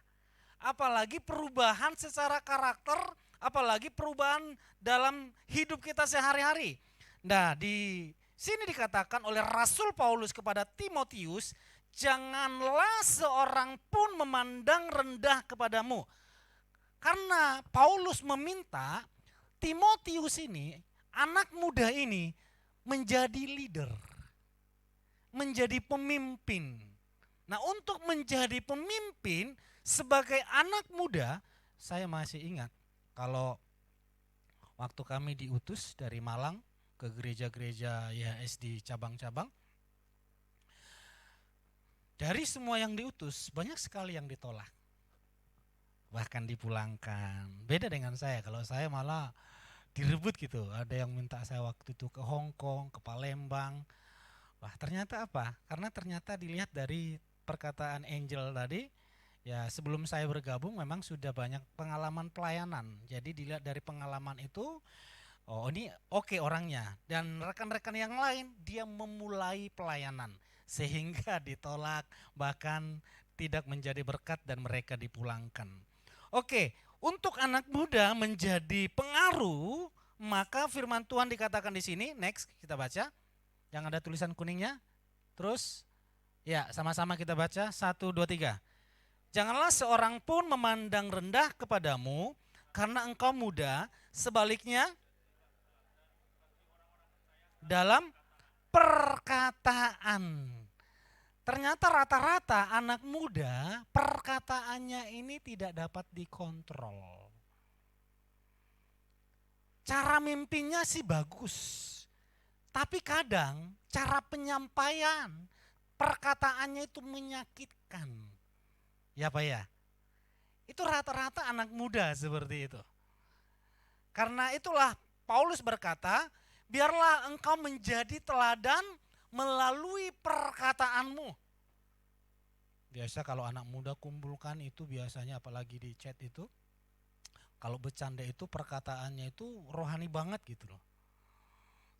Apalagi perubahan secara karakter, apalagi perubahan dalam hidup kita sehari-hari. Nah, di sini dikatakan oleh Rasul Paulus kepada Timotius, janganlah seorang pun memandang rendah kepadamu. Karena Paulus meminta Timotius ini, anak muda ini menjadi leader, menjadi pemimpin. Nah, untuk menjadi pemimpin sebagai anak muda, saya masih ingat kalau waktu kami diutus dari Malang ke gereja-gereja YHS di cabang-cabang, dari semua yang diutus banyak sekali yang ditolak, bahkan dipulangkan. Beda dengan saya, kalau saya malah direbut gitu. Ada yang minta saya waktu itu ke Hong Kong, ke Palembang. Wah, ternyata apa? Karena ternyata dilihat dari perkataan Angel tadi, ya sebelum saya bergabung memang sudah banyak pengalaman pelayanan. Jadi dilihat dari pengalaman itu, oh ini oke orangnya. Dan rekan-rekan yang lain dia memulai pelayanan sehingga ditolak, bahkan tidak menjadi berkat dan mereka dipulangkan. Oke, untuk anak muda menjadi pengaruh, maka firman Tuhan dikatakan di sini, next kita baca. Yang ada tulisan kuningnya. Terus ya sama-sama kita baca 1, 2, 3. Janganlah seorang pun memandang rendah kepadamu karena engkau muda, sebaliknya dalam perkataan. Ternyata rata-rata anak muda perkataannya ini tidak dapat dikontrol. Cara mimpinya sih bagus, tapi kadang cara penyampaian perkataannya itu menyakitkan. Ya Pak ya? Itu rata-rata anak muda seperti itu. Karena itulah Paulus berkata, biarlah engkau menjadi teladan melalui perkataanmu. Biasa kalau anak muda kumpulkan itu biasanya apalagi di chat itu, kalau bercanda itu perkataannya itu rohani banget gitu loh.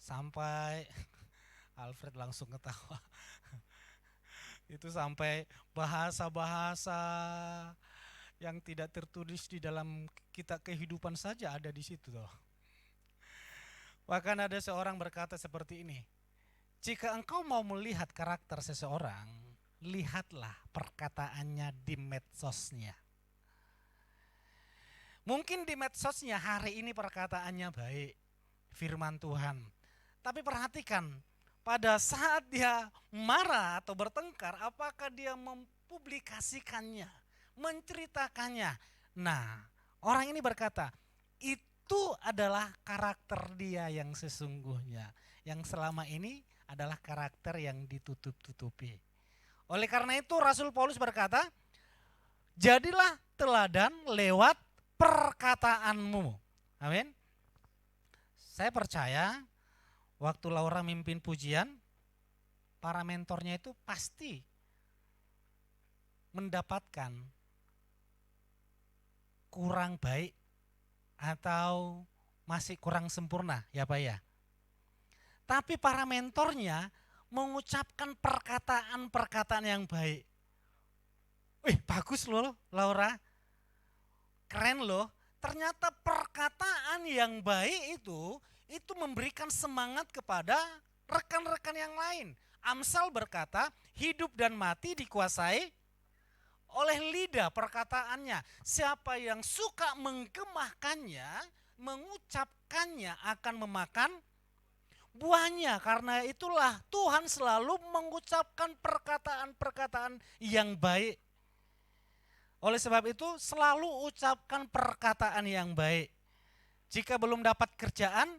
Sampai Alfred langsung ketawa. Itu sampai bahasa-bahasa yang tidak tertulis di dalam kitab kehidupan saja ada di situ loh. Bahkan ada seorang berkata seperti ini, jika engkau mau melihat karakter seseorang, lihatlah perkataannya di medsosnya. Mungkin di medsosnya hari ini perkataannya baik, firman Tuhan. Tapi perhatikan, pada saat dia marah atau bertengkar, apakah dia mempublikasikannya, menceritakannya. Nah, orang ini berkata, itu adalah karakter dia yang sesungguhnya, yang selama ini adalah karakter yang ditutup-tutupi. Oleh karena itu Rasul Paulus berkata, jadilah teladan lewat perkataanmu. Amin. Saya percaya waktu Laura mimpin pujian, para mentornya itu pasti mendapatkan kurang baik atau masih kurang sempurna, ya Pak ya. Tapi para mentornya mengucapkan perkataan-perkataan yang baik. Wih, bagus loh Laura, keren loh. Ternyata perkataan yang baik itu memberikan semangat kepada rekan-rekan yang lain. Amsal berkata, hidup dan mati dikuasai oleh lidah perkataannya. Siapa yang suka menggemahkannya, mengucapkannya akan memakan buahnya. Karena itulah Tuhan selalu mengucapkan perkataan-perkataan yang baik. Oleh sebab itu selalu ucapkan perkataan yang baik. Jika belum dapat kerjaan,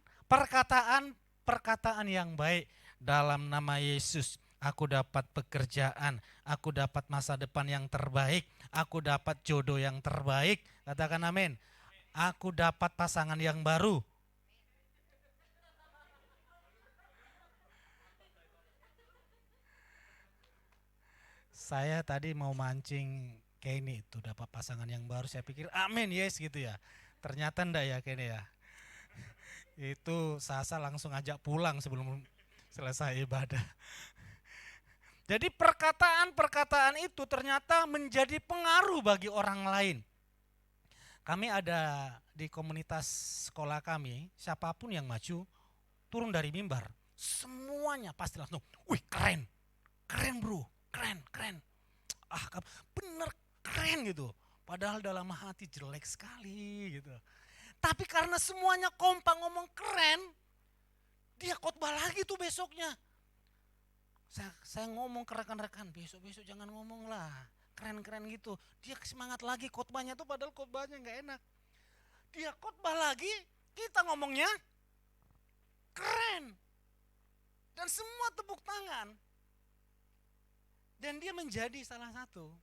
perkataan yang baik. Dalam nama Yesus, aku dapat pekerjaan, aku dapat masa depan yang terbaik, aku dapat jodoh yang terbaik. Katakan amin. Aku dapat pasangan yang baru. Saya tadi mau mancing Kenny itu dapat pasangan yang baru, saya pikir amin yes gitu ya. Ternyata enggak ya Kenny ya. Itu Sasa langsung ajak pulang sebelum selesai ibadah. Jadi perkataan-perkataan itu ternyata menjadi pengaruh bagi orang lain. Kami ada di komunitas sekolah kami, siapapun yang maju turun dari mimbar, semuanya pasti langsung, wih keren, keren bro, keren, keren. Bener keren gitu. Padahal dalam hati jelek sekali gitu. Tapi karena semuanya kompak ngomong keren, dia khotbah lagi tuh besoknya. Saya ngomong ke rekan-rekan, besok-besok jangan ngomong lah, keren-keren gitu. Dia semangat lagi khotbahnya tuh padahal khotbahnya gak enak. Dia khotbah lagi, kita ngomongnya keren. Dan semua tepuk tangan. Dan dia menjadi salah satu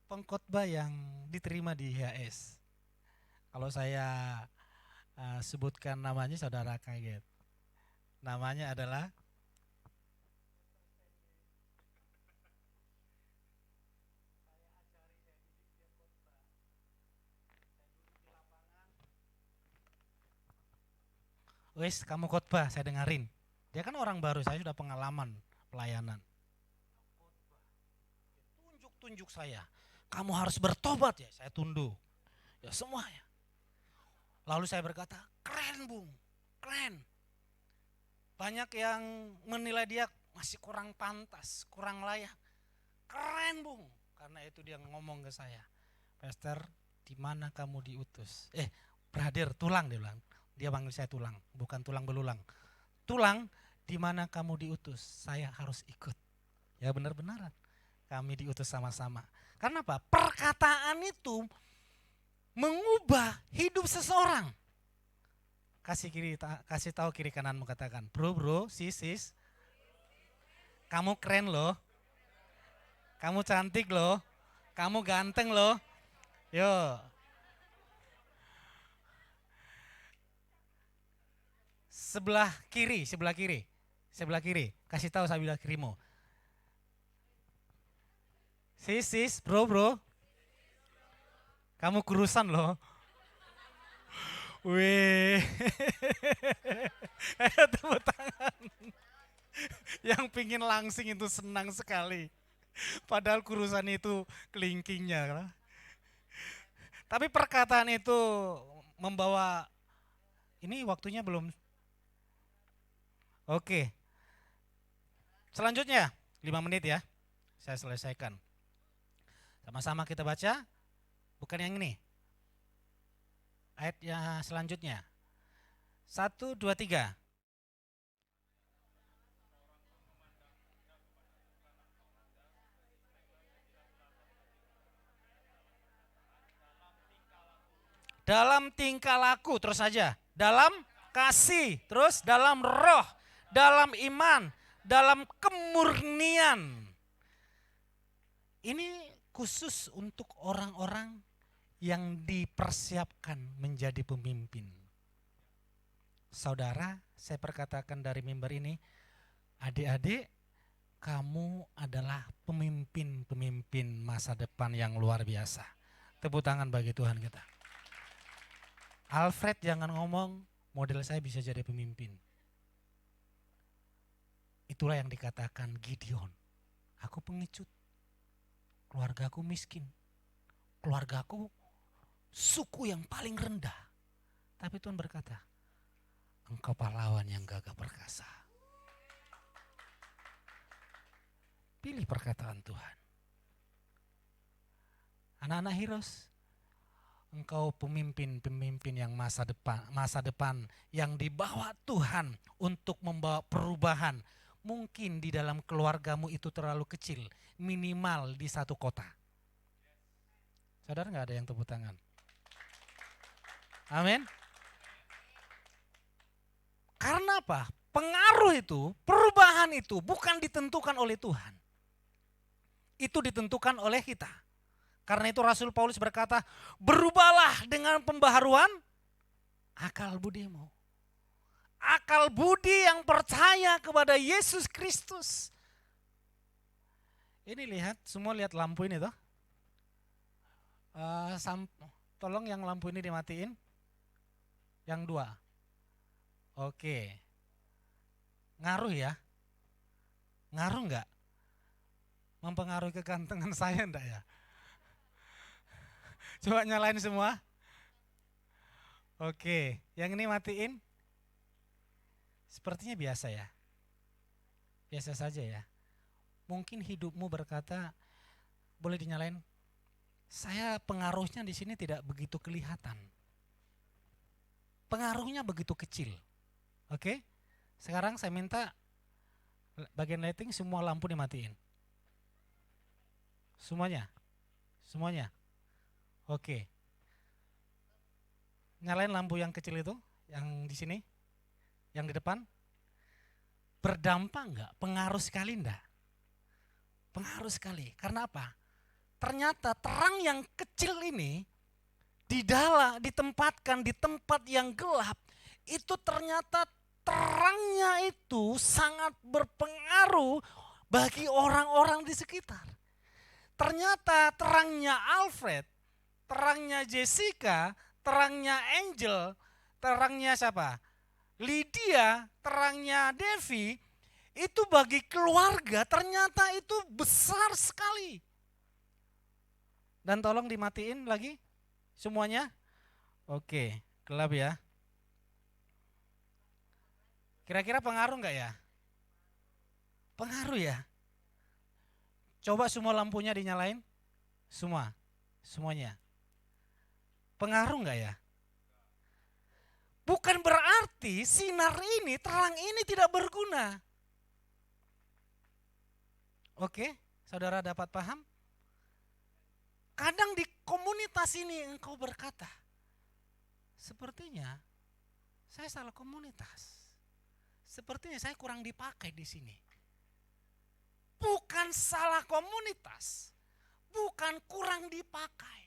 pengkhotbah yang diterima di HIS. Kalau saya sebutkan namanya saudara kaget. Namanya adalah wes kamu khotbah, saya dengerin. Dia kan orang baru, saya sudah pengalaman pelayanan. Tunjuk saya, kamu harus bertobat ya, saya tunduk. Ya semuanya. Lalu saya berkata, keren Bung, keren. Banyak yang menilai dia masih kurang pantas, kurang layak. Keren Bung, karena itu dia ngomong ke saya. Pastor, di mana kamu diutus? Brother, tulang dia bilang. Dia panggil saya tulang, bukan tulang belulang. Tulang, di mana kamu diutus? Saya harus ikut. Ya benar-benaran. Kami diutus sama-sama. Karena apa? Perkataan itu mengubah hidup seseorang. Kasih tahu kiri kananmu, katakan, bro, sis, kamu keren loh. Kamu cantik loh. Kamu ganteng loh. Yo. Sebelah kiri. Kasih tahu sebelah kirimu. Sis, bro. Kamu kurusan loh. Wih. Ayo tepuk tangan. Yang pingin langsing itu senang sekali. Padahal kurusan itu kelingkingnya. Tapi perkataan itu membawa, ini waktunya belum. Oke. Selanjutnya 5 menit ya. Saya selesaikan. Sama-sama kita baca. Bukan yang ini. Ayatnya selanjutnya. 1, 2, 3. Dalam tingkah laku, terus saja. Dalam kasih, terus dalam roh, dalam iman, dalam kemurnian. Ini khusus untuk orang-orang yang dipersiapkan menjadi pemimpin. Saudara, saya perkatakan dari mimbar ini, adik-adik, kamu adalah pemimpin-pemimpin masa depan yang luar biasa. Tepuk tangan bagi Tuhan kita. Alfred jangan ngomong, model saya bisa jadi pemimpin. Itulah yang dikatakan Gideon. Aku pengecut, keluargaku miskin, keluargaku suku yang paling rendah. Tapi Tuhan berkata, engkau pahlawan yang gagah perkasa. Pilih perkataan Tuhan. Anak-anak Heroes, engkau pemimpin-pemimpin yang masa depan yang dibawa Tuhan untuk membawa perubahan. Mungkin di dalam keluargamu itu terlalu kecil, minimal di satu kota. Saudara, nggak ada yang tepuk tangan? Amin. Karena apa? Pengaruh itu, perubahan itu bukan ditentukan oleh Tuhan. Itu ditentukan oleh kita. Karena itu Rasul Paulus berkata, berubahlah dengan pembaharuan akal budimu. Akal budi yang percaya kepada Yesus Kristus. Ini lihat, semua lihat lampu ini toh. Tolong yang lampu ini dimatiin. Yang 2. Oke. Ngaruh ya? Ngaruh enggak? Mempengaruhi kegantengan saya enggak ya? Coba nyalain semua. Oke, yang ini matiin. Sepertinya biasa ya. Biasa saja ya. Mungkin hidupmu berkata, boleh dinyalain, saya pengaruhnya di sini tidak begitu kelihatan. Pengaruhnya begitu kecil. Oke? Sekarang saya minta bagian lighting semua lampu dimatiin. Semuanya? Semuanya? Oke. Nyalain lampu yang kecil itu, yang di sini, yang di depan. Berdampak enggak? Pengaruh sekali enggak? Pengaruh sekali. Karena apa? Ternyata terang yang kecil ini ditempatkan di tempat yang gelap, itu ternyata terangnya itu sangat berpengaruh bagi orang-orang di sekitar. Ternyata terangnya Alfred, terangnya Jessica, terangnya Angel, terangnya siapa? Lydia, terangnya Devi, itu bagi keluarga ternyata itu besar sekali. Dan tolong dimatiin lagi semuanya. Oke, gelap ya. Kira-kira pengaruh enggak ya? Pengaruh ya? Coba semua lampunya dinyalain. Semuanya. Pengaruh enggak ya? Bukan berarti sinar ini, terang ini tidak berguna. Oke, saudara dapat paham? Kadang di komunitas ini engkau berkata, sepertinya saya salah komunitas. Sepertinya saya kurang dipakai di sini. Bukan salah komunitas, bukan kurang dipakai.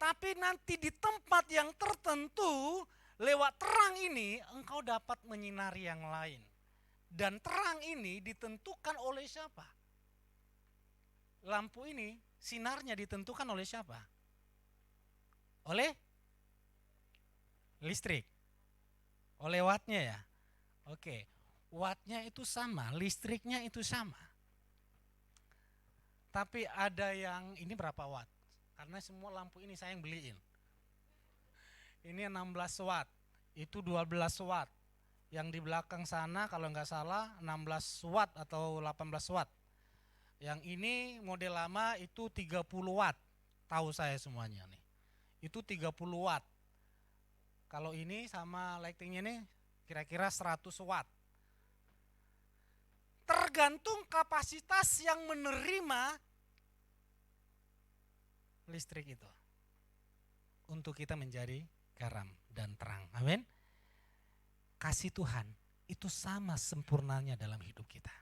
Tapi nanti di tempat yang tertentu, lewat terang ini engkau dapat menyinari yang lain. Dan terang ini ditentukan oleh siapa? Lampu ini sinarnya ditentukan oleh siapa? Oleh listrik. Oleh wattnya ya. Oke, wattnya itu sama, listriknya itu sama. Tapi ada yang, ini berapa watt? Karena semua lampu ini saya yang beliin. Ini 16 watt, itu 12 watt. Yang di belakang sana kalau nggak salah 16 watt atau 18 watt. Yang ini model lama itu 30 watt. Tahu saya semuanya nih. Itu 30 watt. Kalau ini sama lightingnya nih kira-kira 100 watt. Tergantung kapasitas yang menerima listrik itu. Untuk kita menjadi garam dan terang. Amin. Kasih Tuhan itu sama sempurnanya dalam hidup kita.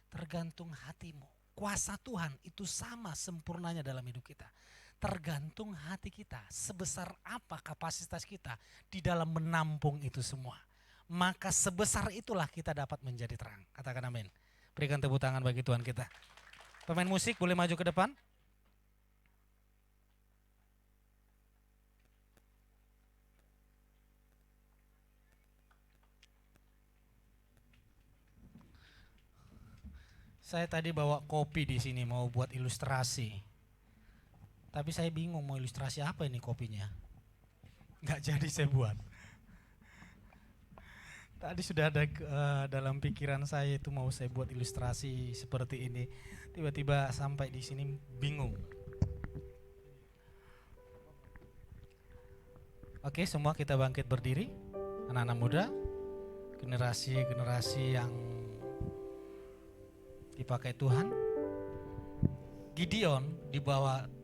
Tergantung hatimu. Kuasa Tuhan itu sama sempurnanya dalam hidup kita. Tergantung hati kita, sebesar apa kapasitas kita di dalam menampung itu semua. Maka sebesar itulah kita dapat menjadi terang. Katakan amin. Berikan tepuk tangan bagi Tuhan kita. Pemain musik boleh maju ke depan. Saya tadi bawa kopi di sini mau buat ilustrasi. Tapi saya bingung mau ilustrasi apa ini kopinya. Nggak jadi saya buat. Tadi sudah ada dalam pikiran saya itu mau saya buat ilustrasi seperti ini. Tiba-tiba sampai di sini bingung. Oke, semua kita bangkit berdiri. Anak-anak muda, generasi-generasi yang dipakai Tuhan. Gideon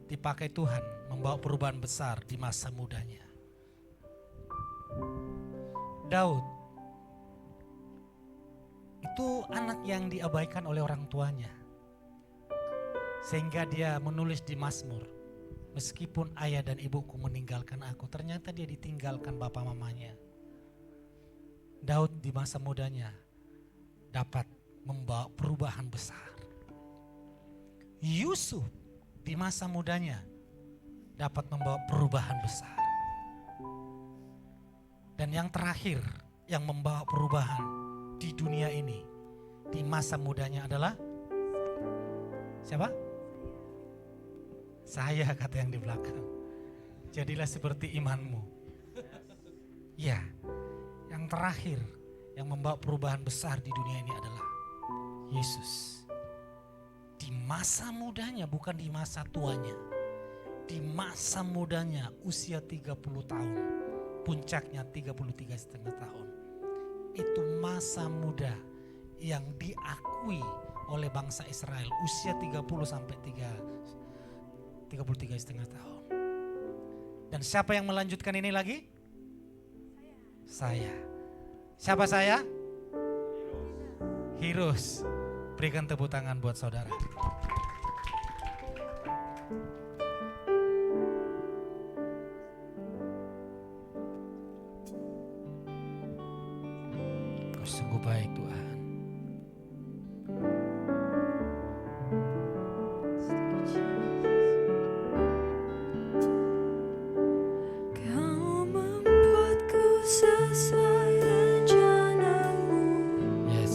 dipakai Tuhan membawa perubahan besar di masa mudanya. Daud itu anak yang diabaikan oleh orang tuanya. Sehingga dia menulis di Mazmur, meskipun ayah dan ibuku meninggalkan aku, ternyata dia ditinggalkan bapak mamanya. Daud di masa mudanya dapat membawa perubahan besar. Yusuf di masa mudanya dapat membawa perubahan besar. Dan yang terakhir yang membawa perubahan di dunia ini di masa mudanya adalah siapa? Saya, kata yang di belakang. Jadilah seperti imanmu. Ya, yang terakhir yang membawa perubahan besar di dunia ini adalah Yesus di masa mudanya, bukan di masa tuanya. Di masa mudanya usia 30 tahun, puncaknya 33,5 tahun. Itu masa muda yang diakui oleh bangsa Israel, usia 30 sampai 33,5 tahun. Dan siapa yang melanjutkan ini lagi? Saya. Siapa saya? Heroes. Berikan tepuk tangan buat saudara. Kau sungguh baik Tuhan. Kau membuatku sesuai rencanamu. Yes.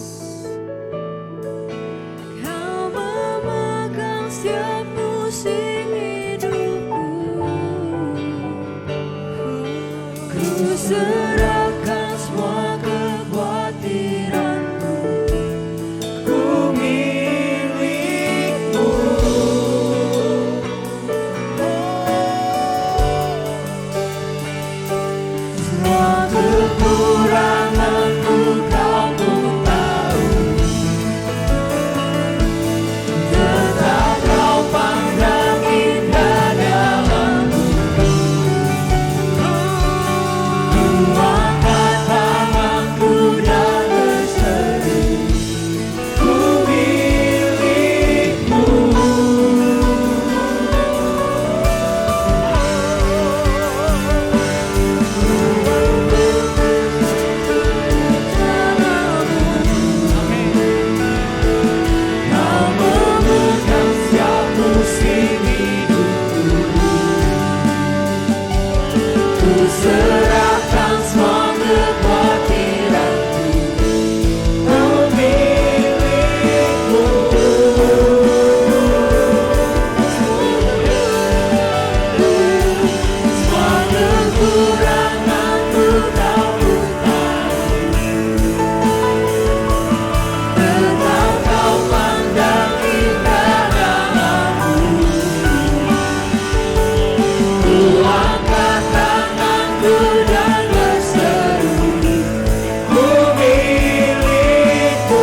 Kau memegang setiap musim hidupku. Ku serahkan semua kekhawatiranku. Ku milikmu. Semua kekuranganku kau pun tahu. Tetap kau pandang indah dalamku. Ku angkat tanganku dan berseru. Ku milikmu. Kau memegang setiap musim hidupku. Ku serahkan semua kekhawatiranku. Kau milikku. Semua kekuranganku kau pun tahu. Tetap kau pandang indah dalamku. Ku angkat tanganku dan berseru. Ku milikmu.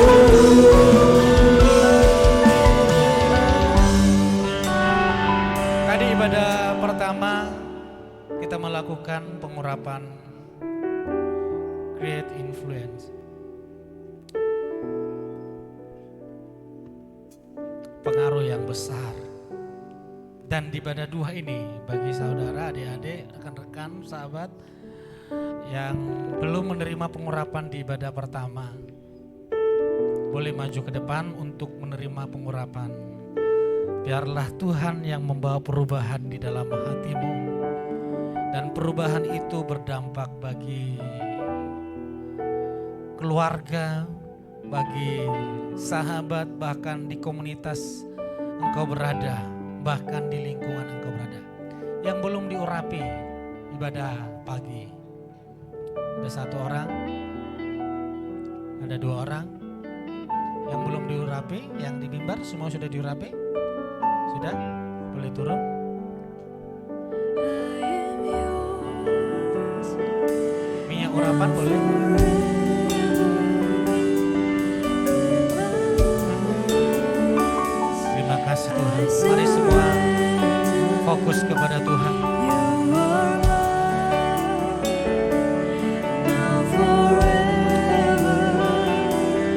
Tadi ibadah pertama kita melakukan pengurapan Great Influence. Pengaruh yang besar. Dan di ibadah 2 ini bagi saudara, adik-adik, rekan-rekan, sahabat yang belum menerima pengurapan di ibadah pertama, boleh maju ke depan untuk menerima pengurapan. Biarlah Tuhan yang membawa perubahan di dalam hatimu. Dan perubahan itu berdampak bagi keluarga, bagi sahabat, bahkan di komunitas engkau berada, bahkan di lingkungan engkau berada. Yang belum diurapi ibadah pagi. Ada 1 orang, ada 2 orang yang belum diurapi, yang di mimbar semua sudah diurapi? Sudah? Boleh turun? Minyak urapan boleh? Terima kasih Tuhan. Mari semua fokus kepada Tuhan.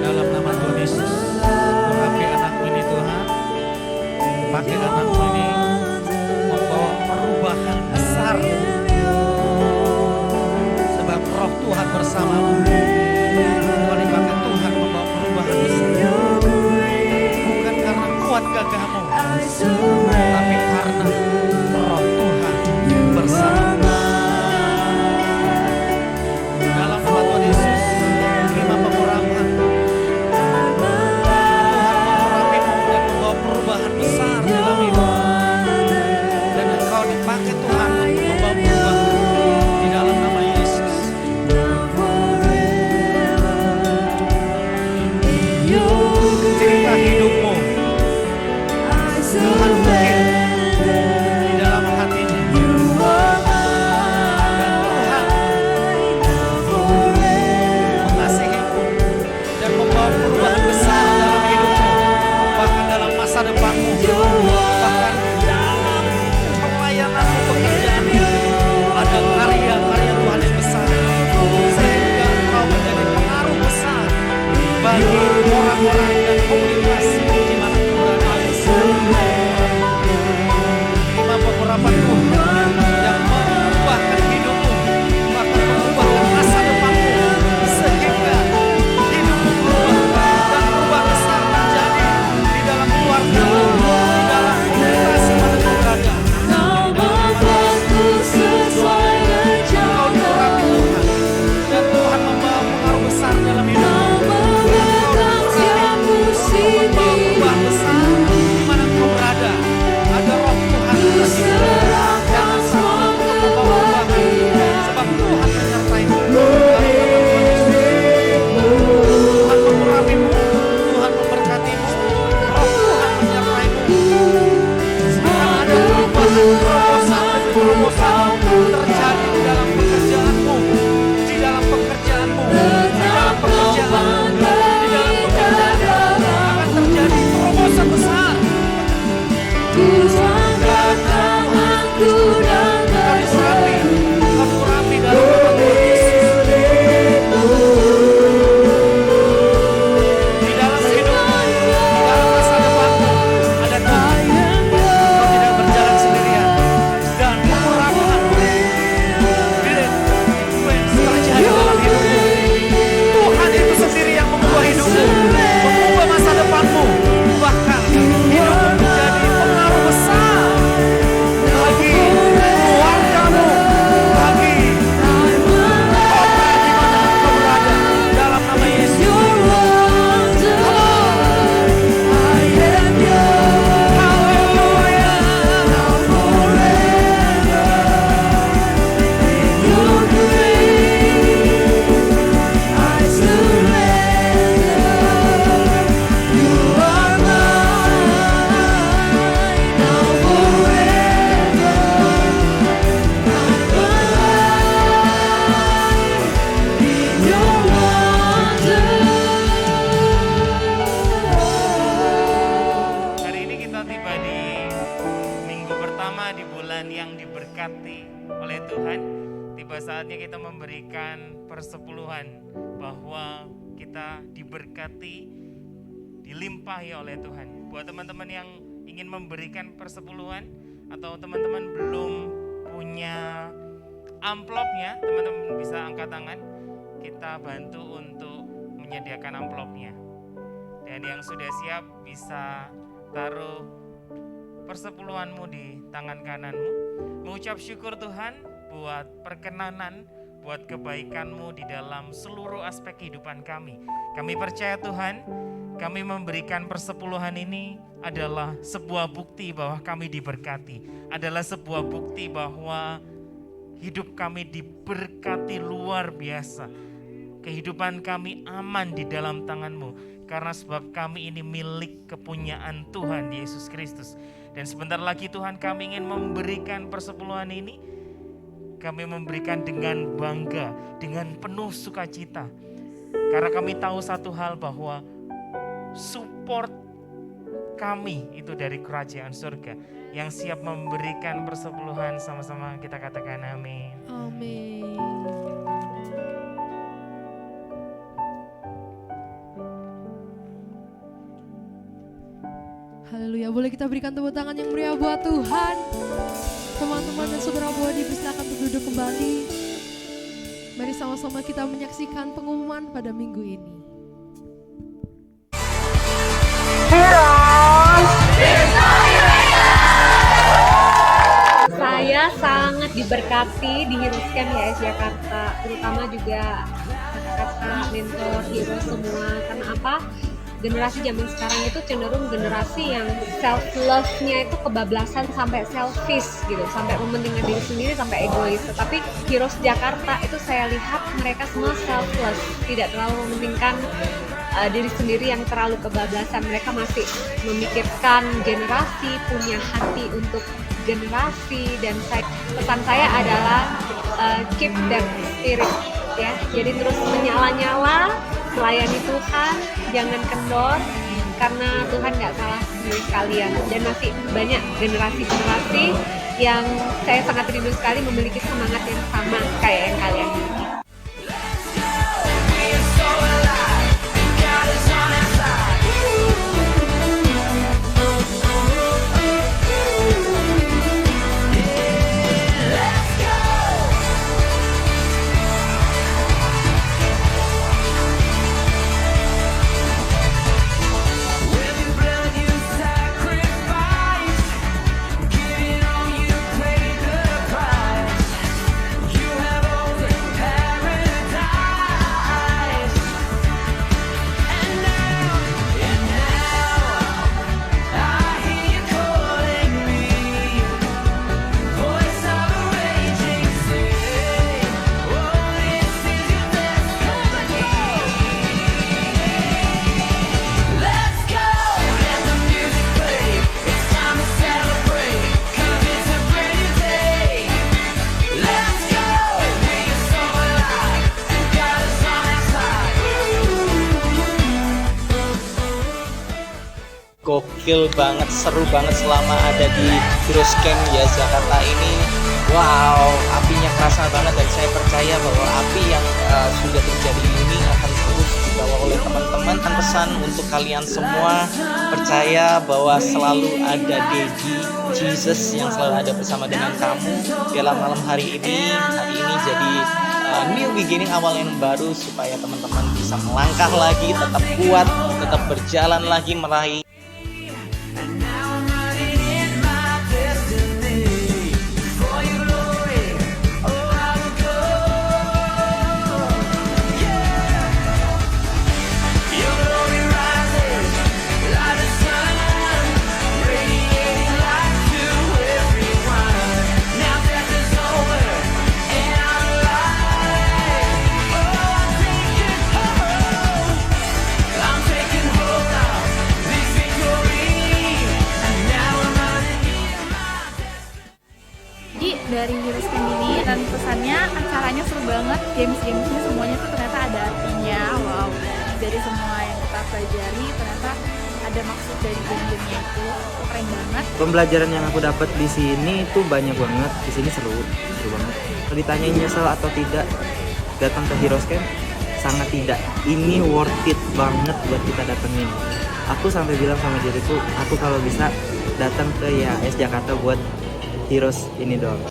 Dalam nama Tuhan Yesus, urapi anakmu ini Tuhan. Pakai anakmu ini membawa perubahan besar. Sebab roh Tuhan bersamamu. bagi orang-orang dan komunitas di mana kau berada. Terima pengharapanmu yang mengubahkan hidupmu, bahkan mengubahkan masa depanmu, sehingga hidupmu berubah dan berubah besar terjadi di dalam keluargamu, di dalam komunitas di mana kau berada. Kau diurapi Tuhan, dan Tuhan membawa pengaruh besar dalam hidupmu. Membawa besar di mana kau berada. Ada roh Tuhan atas hidupmu. Jangan takut untuk membawa perubahan, sebab Tuhan menyertai-Mu. Tuhan mengurapimu, Tuhan memberkati-mu, roh Tuhan menyertai-mu. Akan ada perubahan, terobosan terjadi di dalam pekerjaanmu, di dalam pekerjaanmu, di dalam pekerjaanmu, di dalam pekerjaanmu akan terjadi terobosan besar. Kau urapi dalam nama Tuhan Yesus. Di dalam hidupmu, di dalam masa depanmu ada Tuhan. Kau tidak berjalan sendirian, dan pengurapan terjadi dalam hidupmu. Tuhan itu sendiri yang mengubah hidupmu, mengubah masa depanmu, bahkan hidupmu menjadi pengaruh besar bagi keluargamu, bagi kota di mana kau berada, dalam nama Yesus. Hari ini kita tiba di minggu pertama di bulan yang diberkati oleh Tuhan. Tiba saatnya kita memberikan persepuluhan, bahwa kita diberkati, dilimpahi oleh Tuhan. Buat teman-teman yang ingin memberikan persepuluhan atau teman-teman belum punya amplopnya, teman-teman bisa angkat tangan. Kita bantu untuk menyediakan amplopnya. Dan yang sudah siap bisa taruh persepuluhanmu di tangan kananmu. Mengucap syukur Tuhan buat perkenanan, buat kebaikanmu di dalam seluruh aspek kehidupan kami. Kami percaya Tuhan, kami memberikan persepuluhan ini adalah sebuah bukti bahwa kami diberkati. Adalah sebuah bukti bahwa hidup kami diberkati luar biasa. Kehidupan kami aman di dalam tangan-Mu. Karena sebab kami ini milik kepunyaan Tuhan Yesus Kristus. Dan sebentar lagi Tuhan, kami ingin memberikan persepuluhan ini. Kami memberikan dengan bangga, dengan penuh sukacita. Karena kami tahu satu hal, bahwa support kami itu dari kerajaan surga yang siap memberikan persepuluhan. Sama-sama kita katakan amin. Amin. Haleluya, boleh kita berikan tepuk tangan yang meriah buat Tuhan. Teman-teman dan saudara boleh dipersilakan untuk duduk kembali. Mari sama-sama kita menyaksikan pengumuman pada minggu ini. Saya sangat diberkati di Heroes Camp YS Jakarta, terutama juga kakak-kakak, mentor, hero semua. Karena apa? Generasi zaman sekarang itu cenderung generasi yang self-love-nya itu kebablasan sampai selfish gitu, sampai mementingkan diri sendiri, sampai egois. Tetapi Heroes Jakarta itu saya lihat mereka semua selfless, tidak terlalu mementingkan diri sendiri yang terlalu kebablasan. Mereka masih memikirkan generasi, punya hati untuk generasi. Dan pesan saya adalah keep that spirit ya. Jadi terus menyala-nyala, melayani Tuhan, jangan kendor, karena Tuhan gak salah milih kalian. Dan masih banyak generasi-generasi yang saya sangat rindu sekali memiliki semangat yang sama kayak yang kalian miliki. Gokil banget, seru banget selama ada di Heroes Camp ya Jakarta ini. Wow, apinya kerasa banget dan saya percaya bahwa api yang sudah terjadi ini akan terus dibawa oleh teman-teman. Pesan untuk kalian semua, percaya bahwa selalu ada Daddy Jesus yang selalu ada bersama dengan kamu dalam malam hari ini. Hari ini jadi new beginning, awal yang baru supaya teman-teman bisa melangkah lagi, tetap kuat, tetap berjalan lagi meraih. Dari Heroes Camp ini dan pesannya acaranya seru banget, games-gamesnya semuanya tuh ternyata ada artinya. Wow, dari semua yang kita pelajari ternyata ada maksud dari game-gamenya itu keren banget. Pembelajaran yang aku dapat di sini itu banyak banget. Di sini seru banget. Kalau ditanya nyesel atau tidak datang ke Heroes Camp, sangat tidak. Ini worth it banget buat kita datengin. Aku sampai bilang sama diriku, aku kalau bisa datang ke YHS Jakarta buat Heroes ini doang.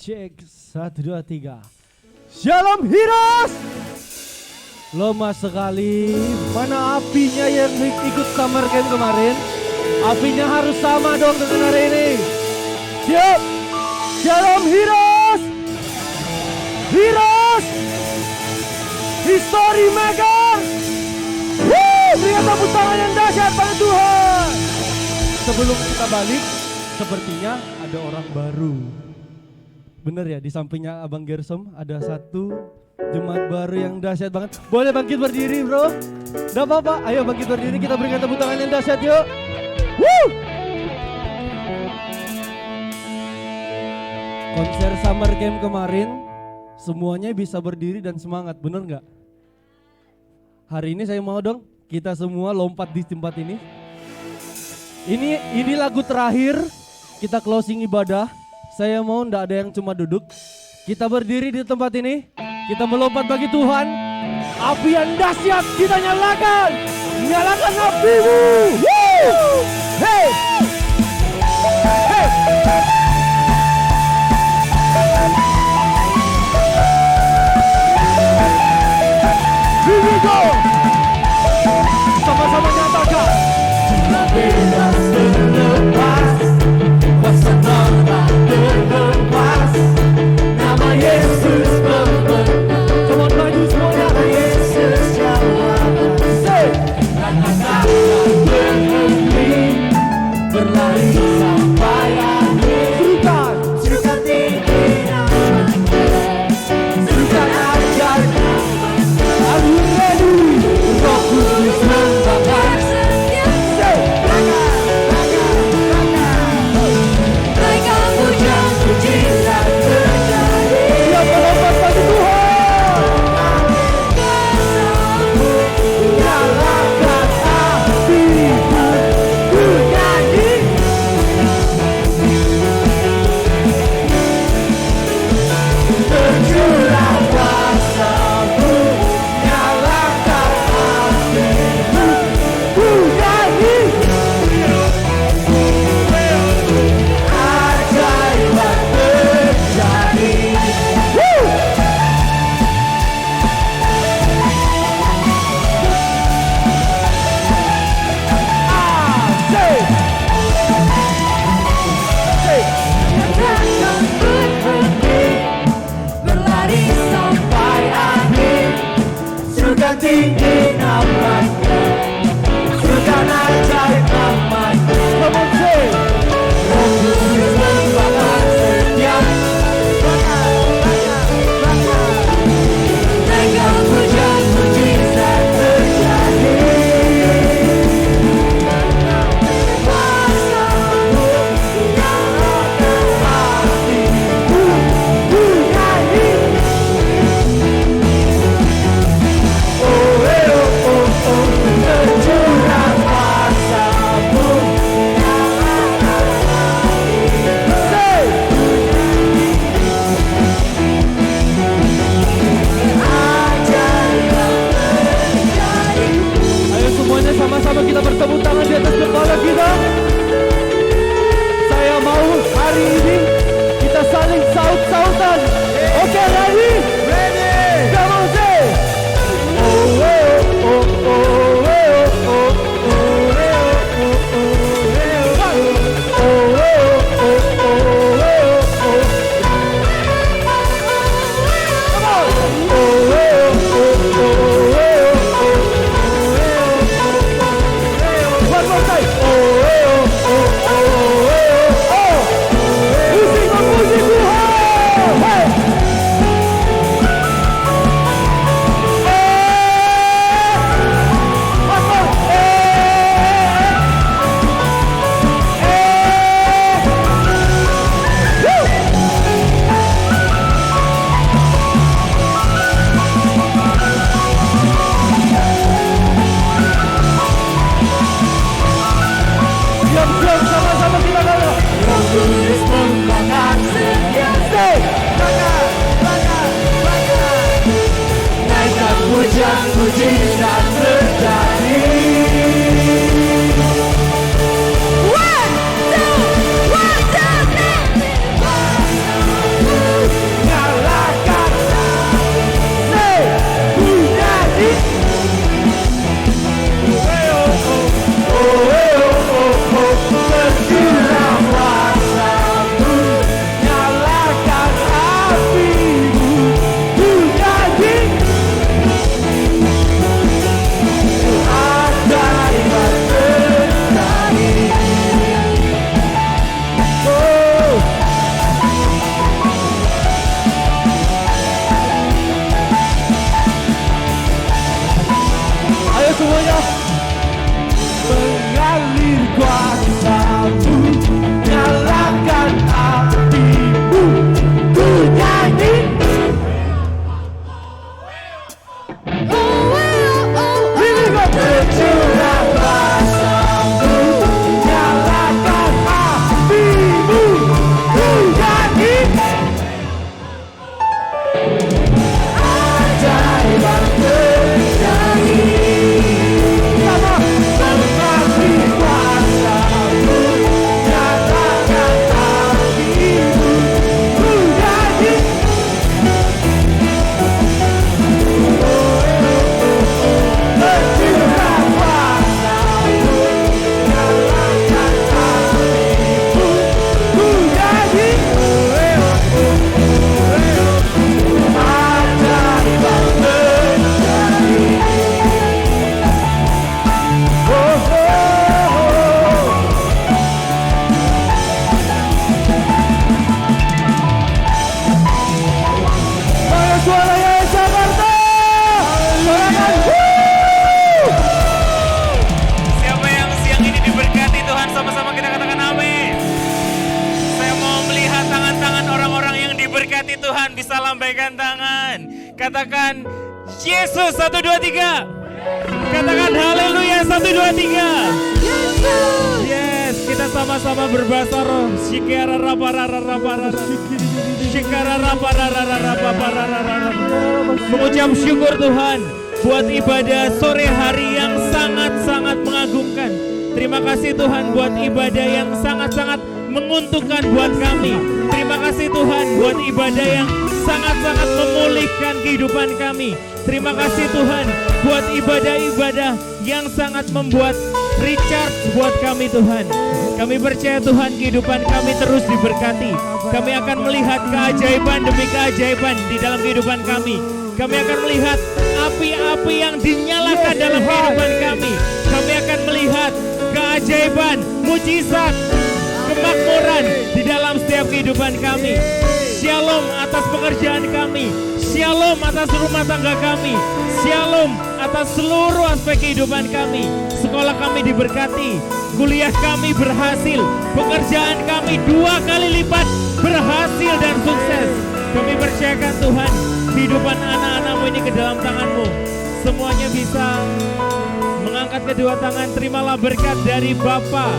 Cek 1, 2, 3. Shalom Heroes. Lama sekali. Mana apinya yang ikut summer camp kemarin? Apinya harus sama dong dengan hari ini. Siap. Shalom Heroes. Heroes. History maker. Berikan tepuk tangan yang dahsyat pada Tuhan. Sebelum kita balik, sepertinya ada orang baru. Bener ya, di sampingnya Abang Gersom ada satu jemaat baru yang dahsyat banget. Boleh bangkit berdiri bro? Gak apa-apa, ayo bangkit berdiri, kita berikan tepuk tangan yang dahsyat yuk. Woo! Konser summer camp kemarin, semuanya bisa berdiri dan semangat, bener gak? Hari ini saya mau dong, kita semua lompat di tempat ini. Ini lagu terakhir, kita closing ibadah. Saya mau ndak ada yang cuma duduk. Kita berdiri di tempat ini. Kita melompat bagi Tuhan. Api yang dahsyat kita nyalakan. Nyalakan apimu. Woo! Hey! Hey! Here we go. Sama-sama nyatakan. Bebas terlepas. Kuasa tanah terlepas. Nama Yesus membentuk. Come on maju semuanya. Nama Yesus yang waras. Katakan berhenti. Berlari sampai akhir. Serukan tinggi namanya. Serukan ajar namanya. Are you ready? Roh Kudus membakar. Say, lambaikan tangan. Katakan Yesus 1 2 3. Katakan haleluya 1 2 3. Yes, kita sama-sama berbahasa roh. Shikara rapa. Mengucap syukur Tuhan buat ibadah sore hari yang sangat-sangat mengagumkan. Terima kasih Tuhan buat ibadah yang sangat-sangat menguntungkan buat kami. Terima kasih Tuhan buat ibadah yang sangat-sangat memulihkan kehidupan kami. Terima kasih Tuhan buat ibadah-ibadah yang sangat membuat recharge buat kami Tuhan. Kami percaya Tuhan kehidupan kami terus diberkati. Kami akan melihat keajaiban demi keajaiban di dalam kehidupan kami. Kami akan melihat api-api yang dinyalakan dalam kehidupan kami. Kami akan melihat keajaiban, mujizat, kemakmuran di dalam setiap kehidupan kami. Shalom atas pekerjaan kami. Shalom atas rumah tangga kami. Shalom atas seluruh aspek kehidupan kami. Sekolah kami diberkati. Kuliah kami berhasil. Pekerjaan kami 2 kali lipat berhasil dan sukses. Kami percayakan Tuhan kehidupan anak-anakmu ini ke dalam tangan-Mu. Semuanya bisa mengangkat kedua tangan. Terimalah berkat dari Bapa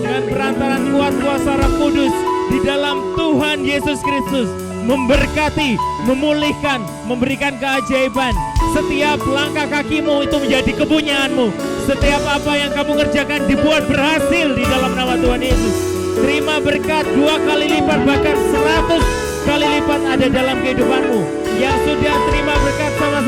dengan perantaran kuat kuasa Roh Kudus di dalam Tuhan Yesus Kristus, memberkati, memulihkan, memberikan keajaiban. Setiap langkah kakimu itu menjadi kepunyaanmu. Setiap apa yang kamu kerjakan dibuat berhasil di dalam nama Tuhan Yesus. Terima berkat 2 kali lipat, bahkan 100 kali lipat ada dalam kehidupanmu. Yang sudah terima berkat sama